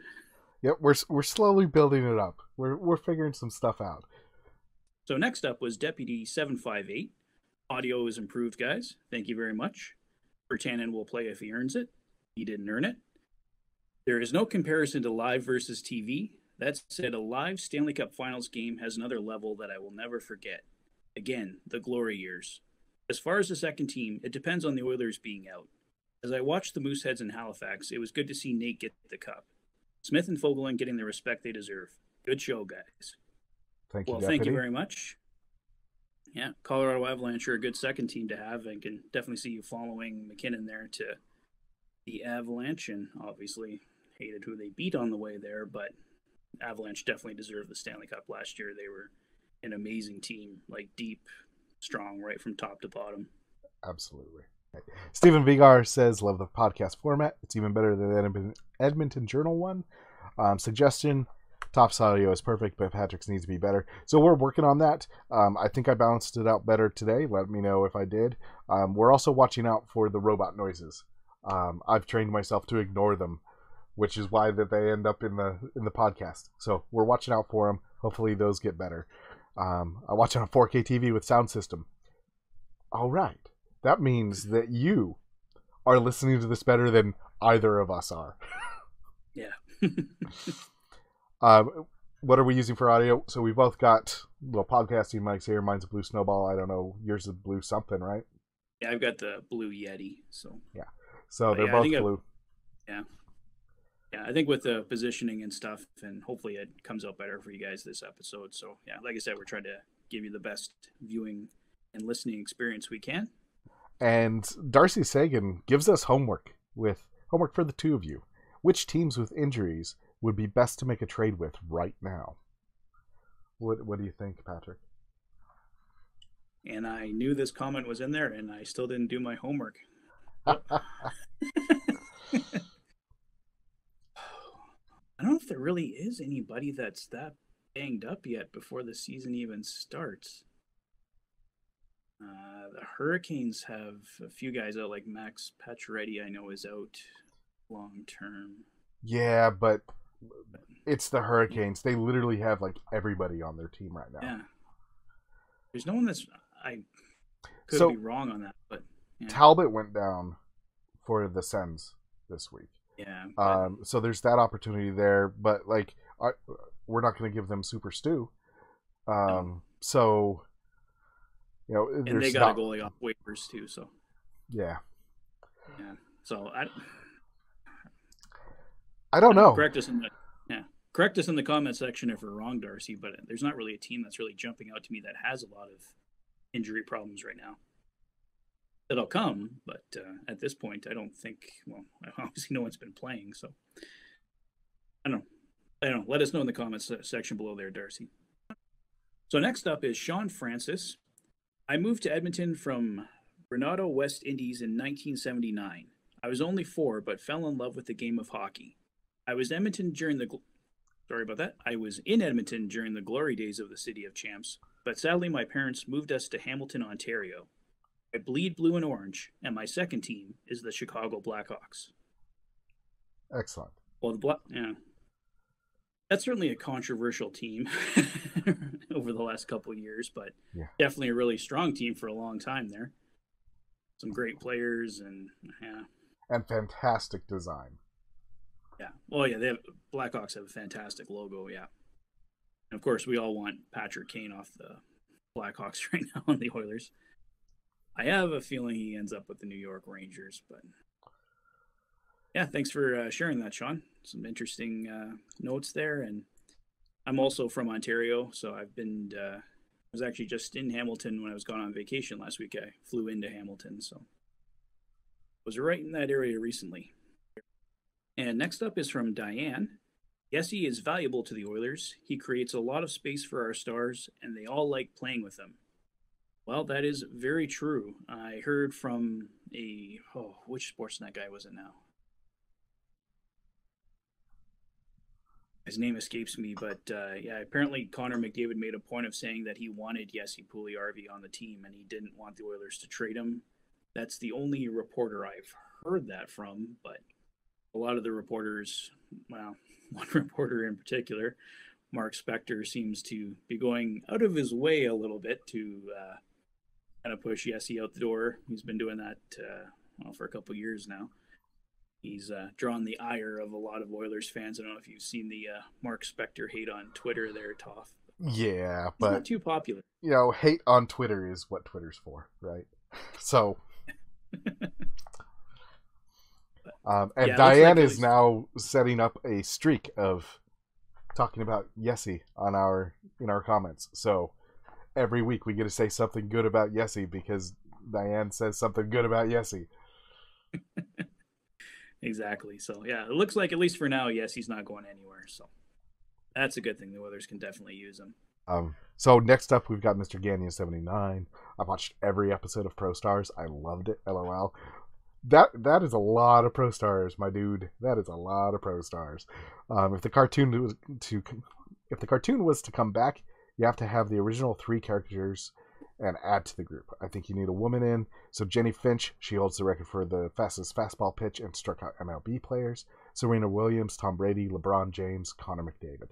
Yep, we're slowly building it up. We're figuring some stuff out. So next up was Deputy 758. Audio is improved, guys. Thank you very much. Bertanen will play if he earns it. He didn't earn it. There is no comparison to live versus TV. That said, a live Stanley Cup Finals game has another level that I will never forget. Again, the glory years. As far as the second team, it depends on the Oilers being out. As I watched the Mooseheads in Halifax, it was good to see Nate get the cup. Smith and Fogelin getting the respect they deserve. Good show, guys. Thank you, well, Deputy. Thank you very much. Yeah, Colorado Avalanche are a good second team to have, and can definitely see you following McKinnon there to the Avalanche, and obviously hated who they beat on the way there, but Avalanche definitely deserved the Stanley Cup last year. They were an amazing team, like deep, strong, right from top to bottom. Absolutely. Stephen Vigar says, love the podcast format. It's even better than the Edmonton Journal one. Suggestion, Toph's audio is perfect, but Patrick's needs to be better. So we're working on that. I think I balanced it out better today. Let me know if I did. We're also watching out for the robot noises. I've trained myself to ignore them, which is why that they end up in the podcast. So we're watching out for them. Hopefully those get better. I watch on a 4K TV with sound system. All right. That means that you are listening to this better than either of us are. Yeah. What are we using for audio? So we both got little podcasting mics here. Mine's a Blue Snowball. I don't know. Yours is Blue something, right? Yeah, I've got the Blue Yeti. So yeah. So they're both blue. Yeah. Yeah, I think with the positioning and stuff, and hopefully it comes out better for you guys this episode. So yeah, like I said, we're trying to give you the best viewing and listening experience we can. And Darcy Sagan gives us homework for the two of you. Which teams with injuries would be best to make a trade with right now? What do you think, Patrick? And I knew this comment was in there, and I still didn't do my homework. I don't know if there really is anybody that's that banged up yet before the season even starts. The Hurricanes have a few guys out, like Max Pacioretty, I know is out long term. Yeah, but it's the Hurricanes. They literally have like everybody on their team right now. Yeah. There's no one that's I could be wrong on that, but yeah. Talbot went down for the Sens this week. Yeah. So there's that opportunity there, but like we're not going to give them Super Stu. No. So you know, and they got a goalie off waivers too. So yeah. So I don't know. Correct us in the comment section if we're wrong, Darcy. But there's not really a team that's really jumping out to me that has a lot of injury problems right now. It'll come, but at this point, I don't think. Well, obviously, no one's been playing, so I don't know. Let us know in the comments section below there, Darcy. So next up is Sean Francis. I moved to Edmonton from Grenada, West Indies in 1979. I was only 4, but fell in love with the game of hockey. I was in Edmonton during the glory days of the City of Champs, but sadly my parents moved us to Hamilton, Ontario. I bleed blue and orange, and my second team is the Chicago Blackhawks. Excellent. Well, that's certainly a controversial team over the last couple of years, but definitely a really strong team for a long time there. Some great players and fantastic design. Yeah. Oh yeah, Blackhawks have a fantastic logo. Yeah. And of course, we all want Patrick Kane off the Blackhawks right now on the Oilers. I have a feeling he ends up with the New York Rangers, but yeah, thanks for sharing that, Sean. Some interesting notes there, and I'm also from Ontario, so I was actually just in Hamilton when I was gone on vacation last week. I flew into Hamilton, so I was right in that area recently. And next up is from Diane. Yes, he is valuable to the Oilers. He creates a lot of space for our stars, and they all like playing with him. Well, that is very true. I heard from which Sportsnet guy was it now? His name escapes me, but apparently Connor McDavid made a point of saying that he wanted Jesse Puljujärvi on the team, and he didn't want the Oilers to trade him. That's the only reporter I've heard that from, but a lot of the reporters, well, one reporter in particular, Mark Spector, seems to be going out of his way a little bit to kind of push Yessie out the door. He's been doing that for a couple years now. He's drawn the ire of a lot of Oilers fans. I don't know if you've seen the Mark Spector hate on Twitter there, Toph. Yeah, He's but not too popular. hate on Twitter is what Twitter's for, right? So, and yeah, Diane like is now setting up a streak of talking about Yessie in our comments. So every week we get to say something good about Yessie because Diane says something good about Yessie. Exactly. So yeah, it looks like, at least for now, Yessie's not going anywhere. So that's a good thing. The Oilers can definitely use him. So next up, we've got Mr. Gagnon79. I watched every episode of Pro Stars. I loved it. LOL. That is a lot of Pro Stars, my dude. That is a lot of Pro Stars. If the cartoon was to come back, you have to have the original 3 characters and add to the group. I think you need a woman in. So Jenny Finch, she holds the record for the fastest fastball pitch and struck out MLB players. Serena Williams, Tom Brady, LeBron James, Connor McDavid.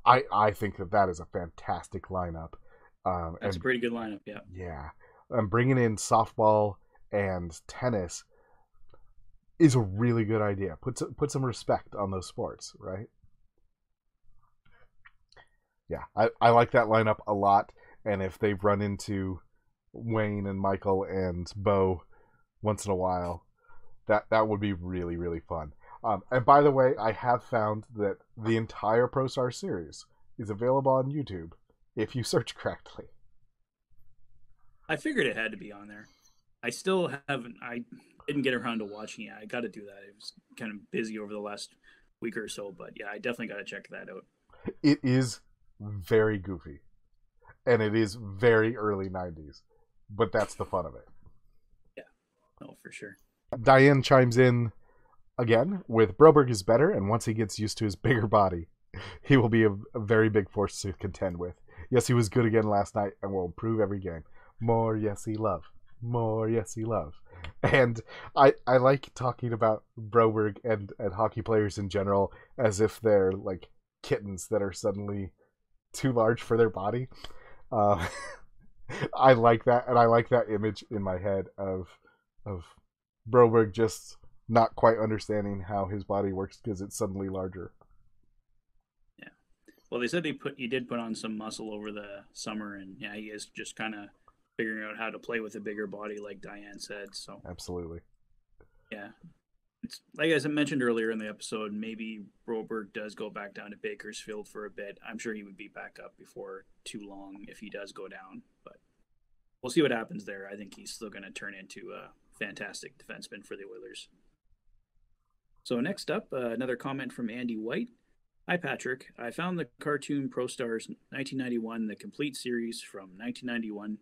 I think that is a fantastic lineup. That's a pretty good lineup, yeah. Yeah. And bringing in softball and tennis is a really good idea. Put some respect on those sports, right? Yeah, I like that lineup a lot. And if they run into Wayne and Michael and Bo once in a while, that would be really, really fun. And by the way, I have found that the entire Pro Star series is available on YouTube if you search correctly. I figured it had to be on there. I still haven't. I didn't get around to watching it. I got to do that. I was kind of busy over the last week or so, but yeah, I definitely got to check that out. It is very goofy, and it is very early 90s, but that's the fun of it. Yeah, no, for sure. Diane chimes in again with Broberg is better, and once he gets used to his bigger body, he will be a very big force to contend with. Yes, he was good again last night and will improve every game. More Yessie love. More Yessie love. And I like talking about Broberg and hockey players in general as if they're like kittens that are suddenly too large for their body. I like that, and I like that image in my head of Broberg just not quite understanding how his body works because it's suddenly larger. Yeah. Well, they said he did put on some muscle over the summer, and yeah, he is just kind of figuring out how to play with a bigger body, like Diane said. So absolutely. Yeah. It's like, as I mentioned earlier in the episode, maybe Broberg does go back down to Bakersfield for a bit. I'm sure he would be back up before too long if he does go down, but we'll see what happens there. I think he's still going to turn into a fantastic defenseman for the Oilers. So next up, another comment from Andy White. Hi, Patrick. I found the cartoon Pro Stars 1991, the complete series from 1991.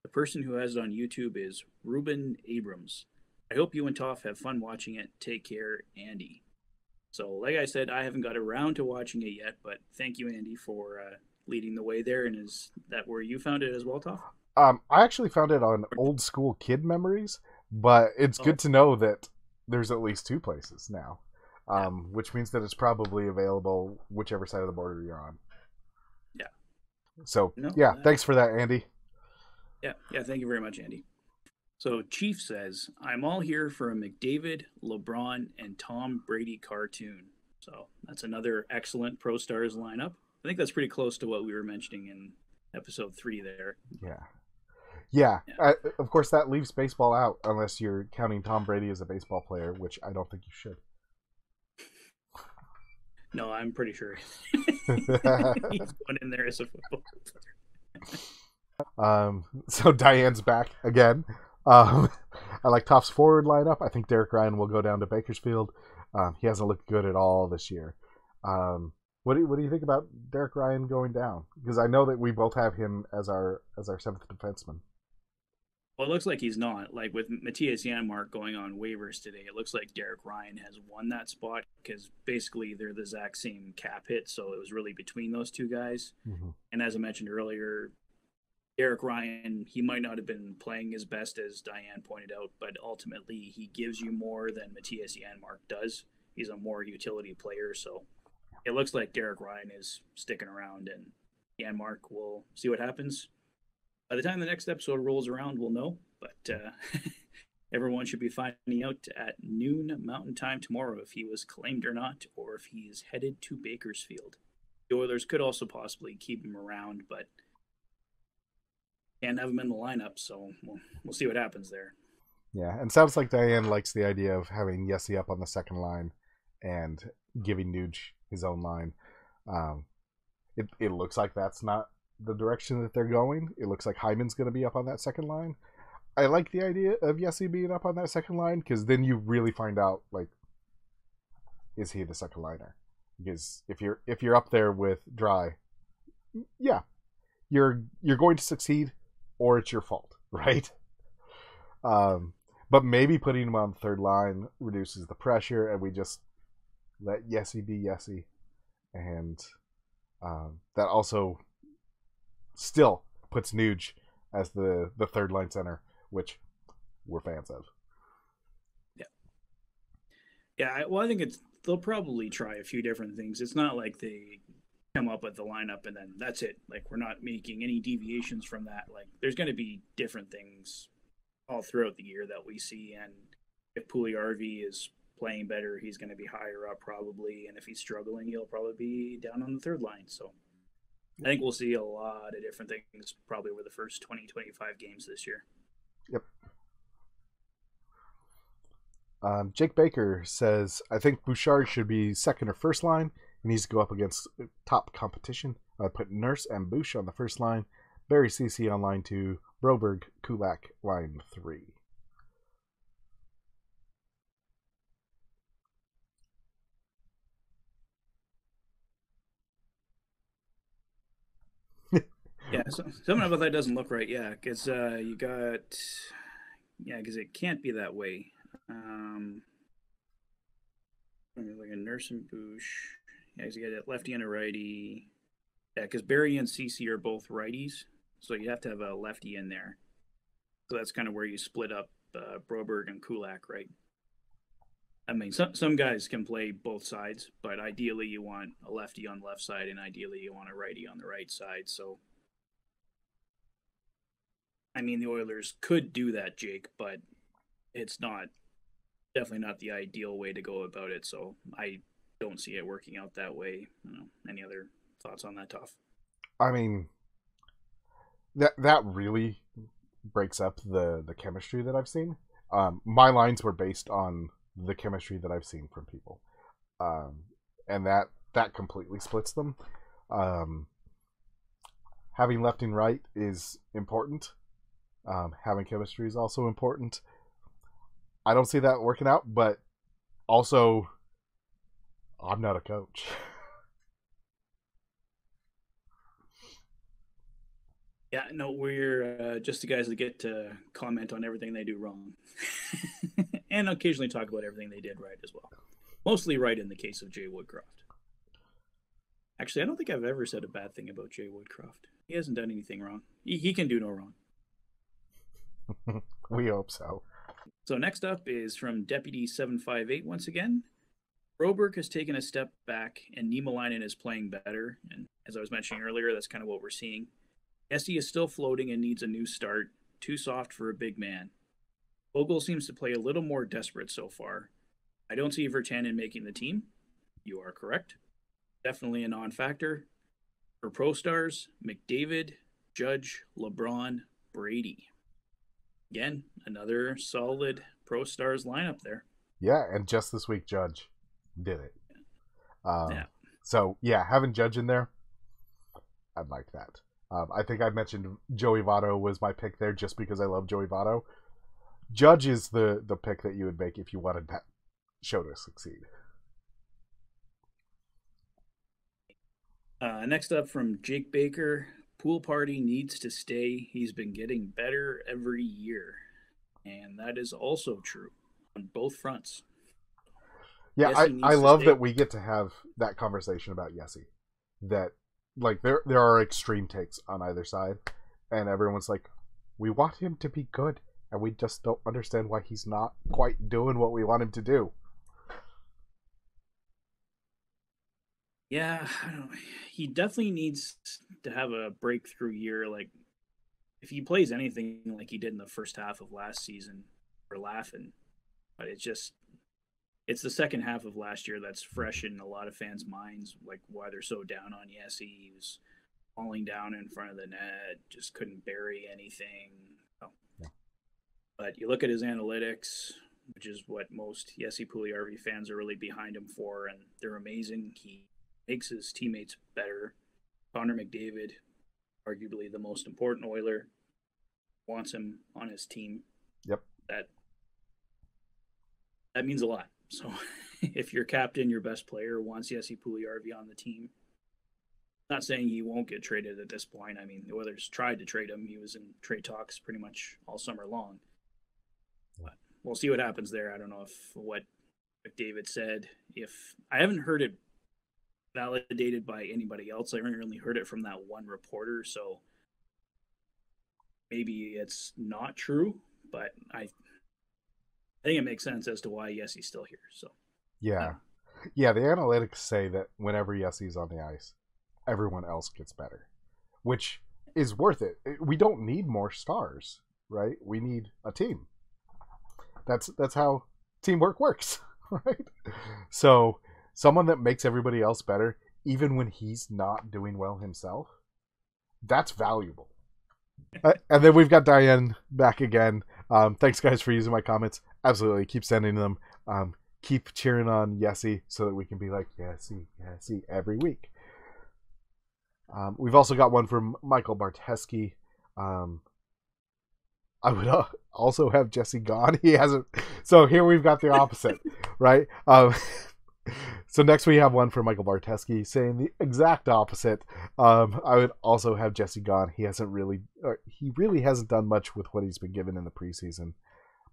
The person who has it on YouTube is Ruben Abrams. I hope you and Toph have fun watching it. Take care, Andy. So, like I said, I haven't got around to watching it yet, but thank you, Andy, for leading the way there. And is that where you found it as well, Toph? I actually found it on Old School Kid Memories, but it's good to know that there's at least 2 places now, which means that it's probably available whichever side of the border you're on. Yeah. So, thanks for that, Andy. Yeah, thank you very much, Andy. So Chief says, I'm all here for a McDavid, LeBron, and Tom Brady cartoon. So that's another excellent Pro Stars lineup. I think that's pretty close to what we were mentioning in episode 3 there. Yeah. Of course, that leaves baseball out unless you're counting Tom Brady as a baseball player, which I don't think you should. No, I'm pretty sure he's going in there as a football player. So Diane's back again. I like Toph's forward lineup. I think Derek Ryan will go down to Bakersfield. He hasn't looked good at all this year. What do you think about Derek Ryan going down? Because I know that we both have him as our 7th defenseman. Well, it looks like he's not. Like with Matthias Janmark going on waivers today, it looks like Derek Ryan has won that spot because basically they're the exact same cap hit, so it was really between those 2 guys. Mm-hmm. And as I mentioned earlier, Derek Ryan, he might not have been playing his best, as Diane pointed out, but ultimately he gives you more than Matthias Janmark does he's a more utility player. So it looks like Derek Ryan is sticking around, and Janmark, we'll see what happens. By the time the next episode rolls around, we'll know. But everyone should be finding out at noon Mountain Time tomorrow if he was claimed or not, or if he is headed to Bakersfield. The Oilers could also possibly keep him around, but can't have him in the lineup, so we'll see what happens there. Yeah, and sounds like Diane likes the idea of having Yessi up on the second line and giving Nuge his own line. It looks like that's not the direction that they're going. It looks like Hyman's going to be up on that second line. I like the idea of Yessi being up on that second line because then you really find out, like, is he the second liner? Because if you're up there with Dry, yeah, you're going to succeed, or it's your fault, right? But maybe putting him on the third line reduces the pressure, and we just let Yessi be Yessi, and that also still puts Nuge as the third line center, which we're fans of. Yeah. Well, I think they'll probably try a few different things. It's not like they come up with the lineup and then that's it. Like, we're not making any deviations from that. Like, there's going to be different things all throughout the year that we see, and if Puljujärvi is playing better, he's going to be higher up probably, and if he's struggling, he'll probably be down on the third line. So I think we'll see a lot of different things probably over the first 20-25 games this year. Yep. Jake Baker says, I think Bouchard should be second or first line. He needs to go up against top competition. I put Nurse and Bush on the first line, Barry Ceci on line 2, Broberg, Kulak, line 3. Yeah, so, something about that doesn't look right. Yeah, because because it can't be that way. Like a Nurse and Bush. Yeah, because you got a lefty and a righty. Yeah, because Barry and Cece are both righties, so you have to have a lefty in there. So that's kind of where you split up Broberg and Kulak, right? I mean, some guys can play both sides, but ideally you want a lefty on the left side, and ideally you want a righty on the right side. So, I mean, the Oilers could do that, Jake, but it's definitely not the ideal way to go about it. So I don't see it working out that way. Any other thoughts on that, Toph? I mean, that really breaks up the chemistry that I've seen. My lines were based on the chemistry that I've seen from people, and that completely splits them. Having left and right is important. Having chemistry is also important. I don't see that working out, but also, I'm not a coach. Yeah, no, we're just the guys that get to comment on everything they do wrong. And occasionally talk about everything they did right as well. Mostly right in the case of Jay Woodcroft. Actually, I don't think I've ever said a bad thing about Jay Woodcroft. He hasn't done anything wrong. He can do no wrong. We hope so. So next up is from Deputy 758 once again. Broberg has taken a step back, and Niemelainen is playing better. And as I was mentioning earlier, that's kind of what we're seeing. Essie is still floating and needs a new start. Too soft for a big man. Vogel seems to play a little more desperate so far. I don't see Virtanen making the team. You are correct. Definitely a non-factor. For Pro Stars, McDavid, Judge, LeBron, Brady. Again, another solid Pro Stars lineup there. Yeah, and just this week, Judge did it. Yeah. So, yeah, having Judge in there, I'd like that. I think I mentioned Joey Votto was my pick there just because I love Joey Votto. Judge is the pick that you would make if you wanted that show to succeed. Next up from Jake Baker, Pool Party needs to stay. He's been getting better every year. And that is also true on both fronts. Yeah, I love that we get to have that conversation about Yessi. That, like, there are extreme takes on either side. And everyone's like, we want him to be good. And we just don't understand why he's not quite doing what we want him to do. Yeah, I don't know. He definitely needs to have a breakthrough year. Like if he plays anything like he did in the first half of last season, we're laughing. But it's the second half of last year that's fresh in a lot of fans' minds, like why they're so down on Yessi. He was falling down in front of the net, just couldn't bury anything. Oh. Yeah. But you look at his analytics, which is what most Yessi Pugliarvi fans are really behind him for, and they're amazing. He makes his teammates better. Connor McDavid, arguably the most important Oiler, wants him on his team. Yep. That means a lot. So if your captain, your best player wants Yessi Pugliarvi on the team, not saying he won't get traded at this point. I mean, the Oilers tried to trade him. He was in trade talks pretty much all summer long. But we'll see what happens there. I don't know if what McDavid said, if I haven't heard it validated by anybody else. I haven't really heard it from that one reporter, so maybe it's not true, but I think it makes sense as to why Yessi's still here. So Yeah. Yeah, the analytics say that whenever Yessi's on the ice, everyone else gets better, which is worth it. We don't need more stars, right? We need a team. That's how teamwork works, right? So someone that makes everybody else better, even when he's not doing well himself, that's valuable. And then we've got Diane back again. Thanks, guys, for using my comments. Absolutely. Keep sending them. Keep cheering on Yessi so that we can be like, Yessi, Yessi, every week. We've also got one from Michael Barteski. I would also have Jesse gone. He hasn't. So here we've got the opposite, right? So next we have one from Michael Barteski saying the exact opposite. I would also have Jesse gone. He really hasn't done much with what he's been given in the preseason.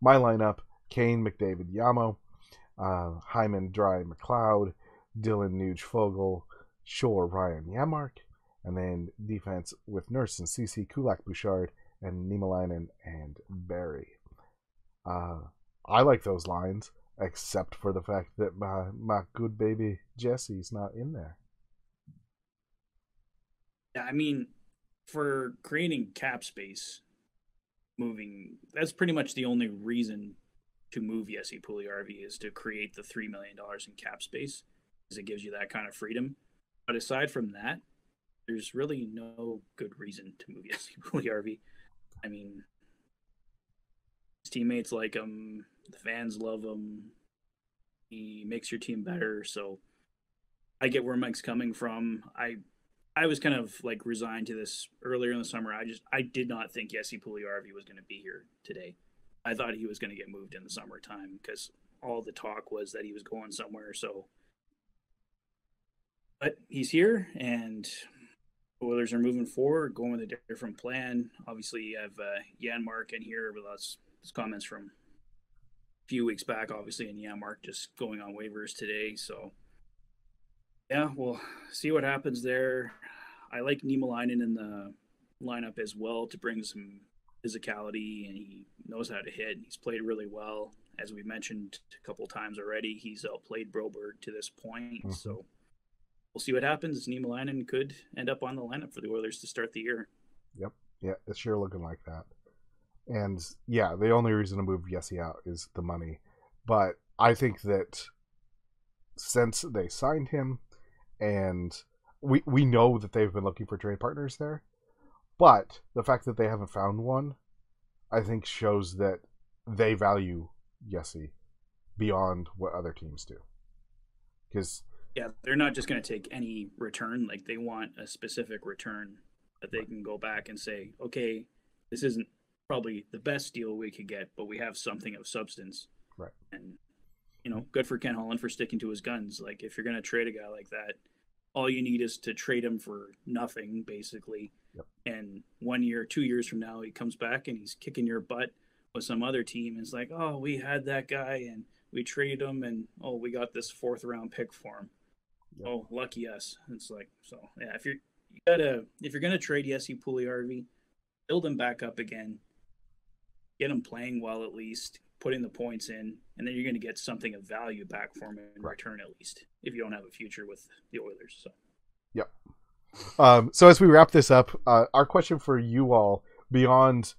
My lineup: Kane, McDavid, Yamo, Hyman, Dry, McLeod, Dylan, Nuge, Fogle, Shore, Ryan, Yamark, and then defense with Nurse and CC, Kulak, Bouchard, and Niemelainen and Barry. I like those lines, except for the fact that my good baby Jesse's not in there. yeah, I mean, for creating cap space, moving that's pretty much the only reason to move Yessi Pugliarvi is to create the $3 million in cap space, because it gives you that kind of freedom. But aside from that, there's really no good reason to move Yessi Pugliarvi. I mean, his teammates like him, the fans love him. He makes your team better. So I get where Mike's coming from. I was kind of like resigned to this earlier in the summer. I did not think Yessi Pugliarvi was going to be here today. I thought he was going to get moved in the summertime because all the talk was that he was going somewhere. So, but he's here, and the Oilers are moving forward, going with a different plan. Obviously, you have Janmark in here with us. His comments from a few weeks back, obviously, and Janmark just going on waivers today. So, yeah, we'll see what happens there. I like Niemelainen in the lineup as well to bring some physicality, and he knows how to hit. He's played really well. As we mentioned a couple times already, he's outplayed Broberg to this point. Mm-hmm. So we'll see what happens. Niemelainen could end up on the lineup for the Oilers to start the year. Yep. Yeah, it's sure looking like that. And yeah, the only reason to move Yessi out is the money. But I think that since they signed him, and we know that they've been looking for trade partners there, but the fact that they haven't found one, I think shows that they value Yessi beyond what other teams do. Because yeah, they're not just going to take any return. Like, they want a specific return that they can go back and say, okay, this isn't probably the best deal we could get, but we have something of substance. Right. And, you know, good for Ken Holland for sticking to his guns. Like, if you're going to trade a guy like that, all you need is to trade him for nothing, basically. Yep. And 1 year, 2 years from now, he comes back and he's kicking your butt with some other team. And it's like, oh, we had that guy and we traded him, and oh, we got this 4th round pick for him. Yep. Oh, lucky us. It's like, so yeah, if you're gonna trade Yessi Pugliarvi, build him back up again, get him playing well at least, putting the points in, and then you're going to get something of value back for him in Right. return, at least, if you don't have a future with the Oilers. So, Yep. So as we wrap this up, our question for you all, beyond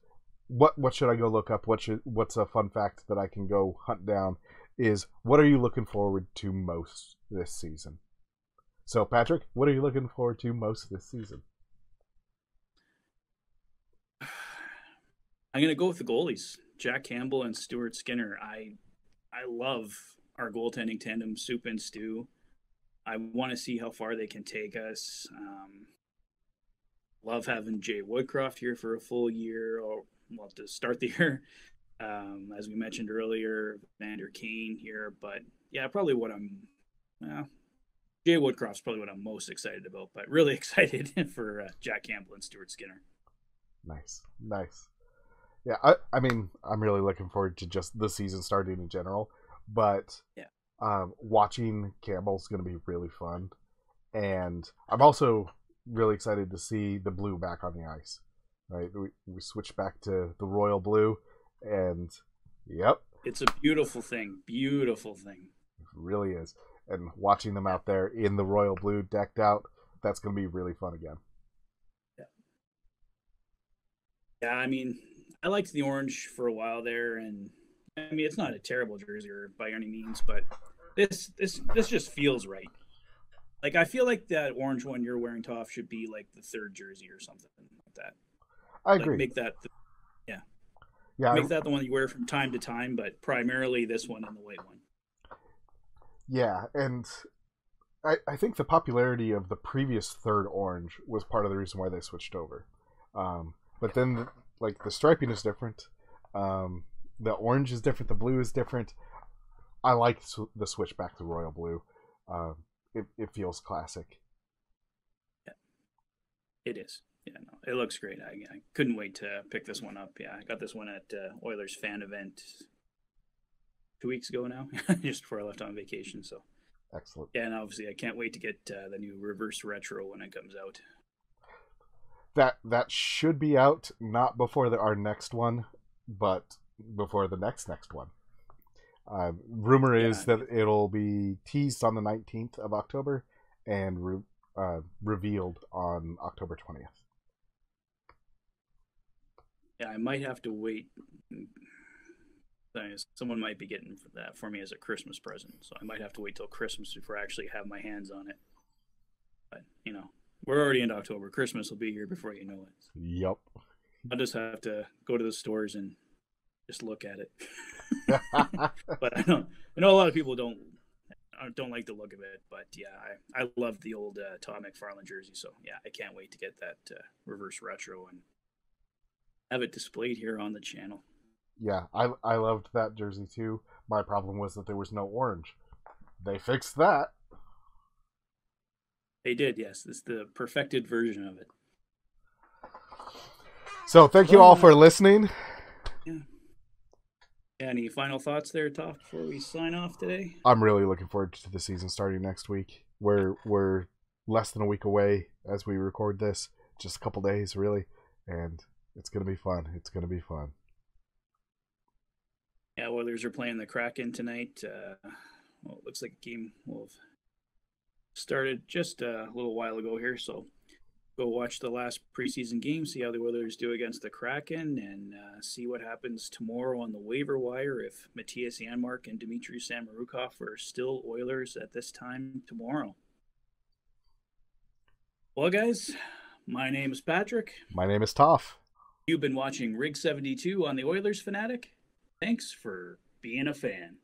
what should I go look up, what's a fun fact that I can go hunt down, is what are you looking forward to most this season? So Patrick, what are you looking forward to most this season? I'm going to go with the goalies, Jack Campbell and Stuart Skinner. I love our goaltending tandem, Soup and Stew. I want to see how far they can take us. Love having Jay Woodcroft here for a full year, or well, to start the year. As we mentioned earlier, Vander Kane here. But yeah, probably what Jay Woodcroft's probably what I'm most excited about, but really excited for Jack Campbell and Stuart Skinner. Nice. Yeah, I mean, I'm really looking forward to just the season starting in general, but watching Campbell's going to be really fun, and I'm also really excited to see the blue back on the ice. Right, we switched back to the royal blue, and yep, it's a beautiful thing. It really is. And watching them out there in the royal blue decked out, that's going to be really fun again. Yeah, I mean, I liked the orange for a while there, and I mean, it's not a terrible jersey or by any means, but this just feels right. Like, I feel like that orange one you're wearing, Toph, should be like the third jersey or something like that. I agree. Make that, that the one you wear from time to time, but primarily this one and the white one. Yeah, and I think the popularity of the previous third orange was part of the reason why they switched over. But then, like, the striping is different. The orange is different. The blue is different. I like the switch back to royal blue. It feels classic. Yeah, it is. Yeah, no, it looks great. I couldn't wait to pick this one up. Yeah, I got this one at Oilers fan event 2 weeks ago now, just before I left on vacation. So excellent. Yeah, and obviously I can't wait to get the new reverse retro when it comes out. That should be out not before our next one, but before the next one. Rumor is that it'll be teased on the 19th of October and revealed on October 20th. Yeah, I might have to wait. Someone might be getting that for me as a Christmas present, so I might have to wait till Christmas before I actually have my hands on it. But, we're already into October. Christmas will be here before you know it. Yep. I'll just have to go to the stores and just look at it. But I know a lot of people don't like the look of it. But yeah, I love the old Todd McFarlane jersey. So yeah, I can't wait to get that reverse retro and have it displayed here on the channel. Yeah, I loved that jersey too. My problem was that there was no orange. They fixed that. They did, yes. It's the perfected version of it. So thank you all for listening. Yeah. Any final thoughts there, Toph, before we sign off today? I'm really looking forward to the season starting next week. We're less than a week away as we record this. Just a couple days, really. And it's going to be fun. Yeah, Oilers are playing the Kraken tonight. It looks like a game will have started just a little while ago here, so go watch the last preseason game, see how the Oilers do against the Kraken, and see what happens tomorrow on the waiver wire if Matthias Janmark and Dmitry Samorukov are still Oilers at this time tomorrow. Well, guys, my name is Patrick. My name is Toph. You've been watching Rig 72 on the Oilers Fanatic. Thanks for being a fan.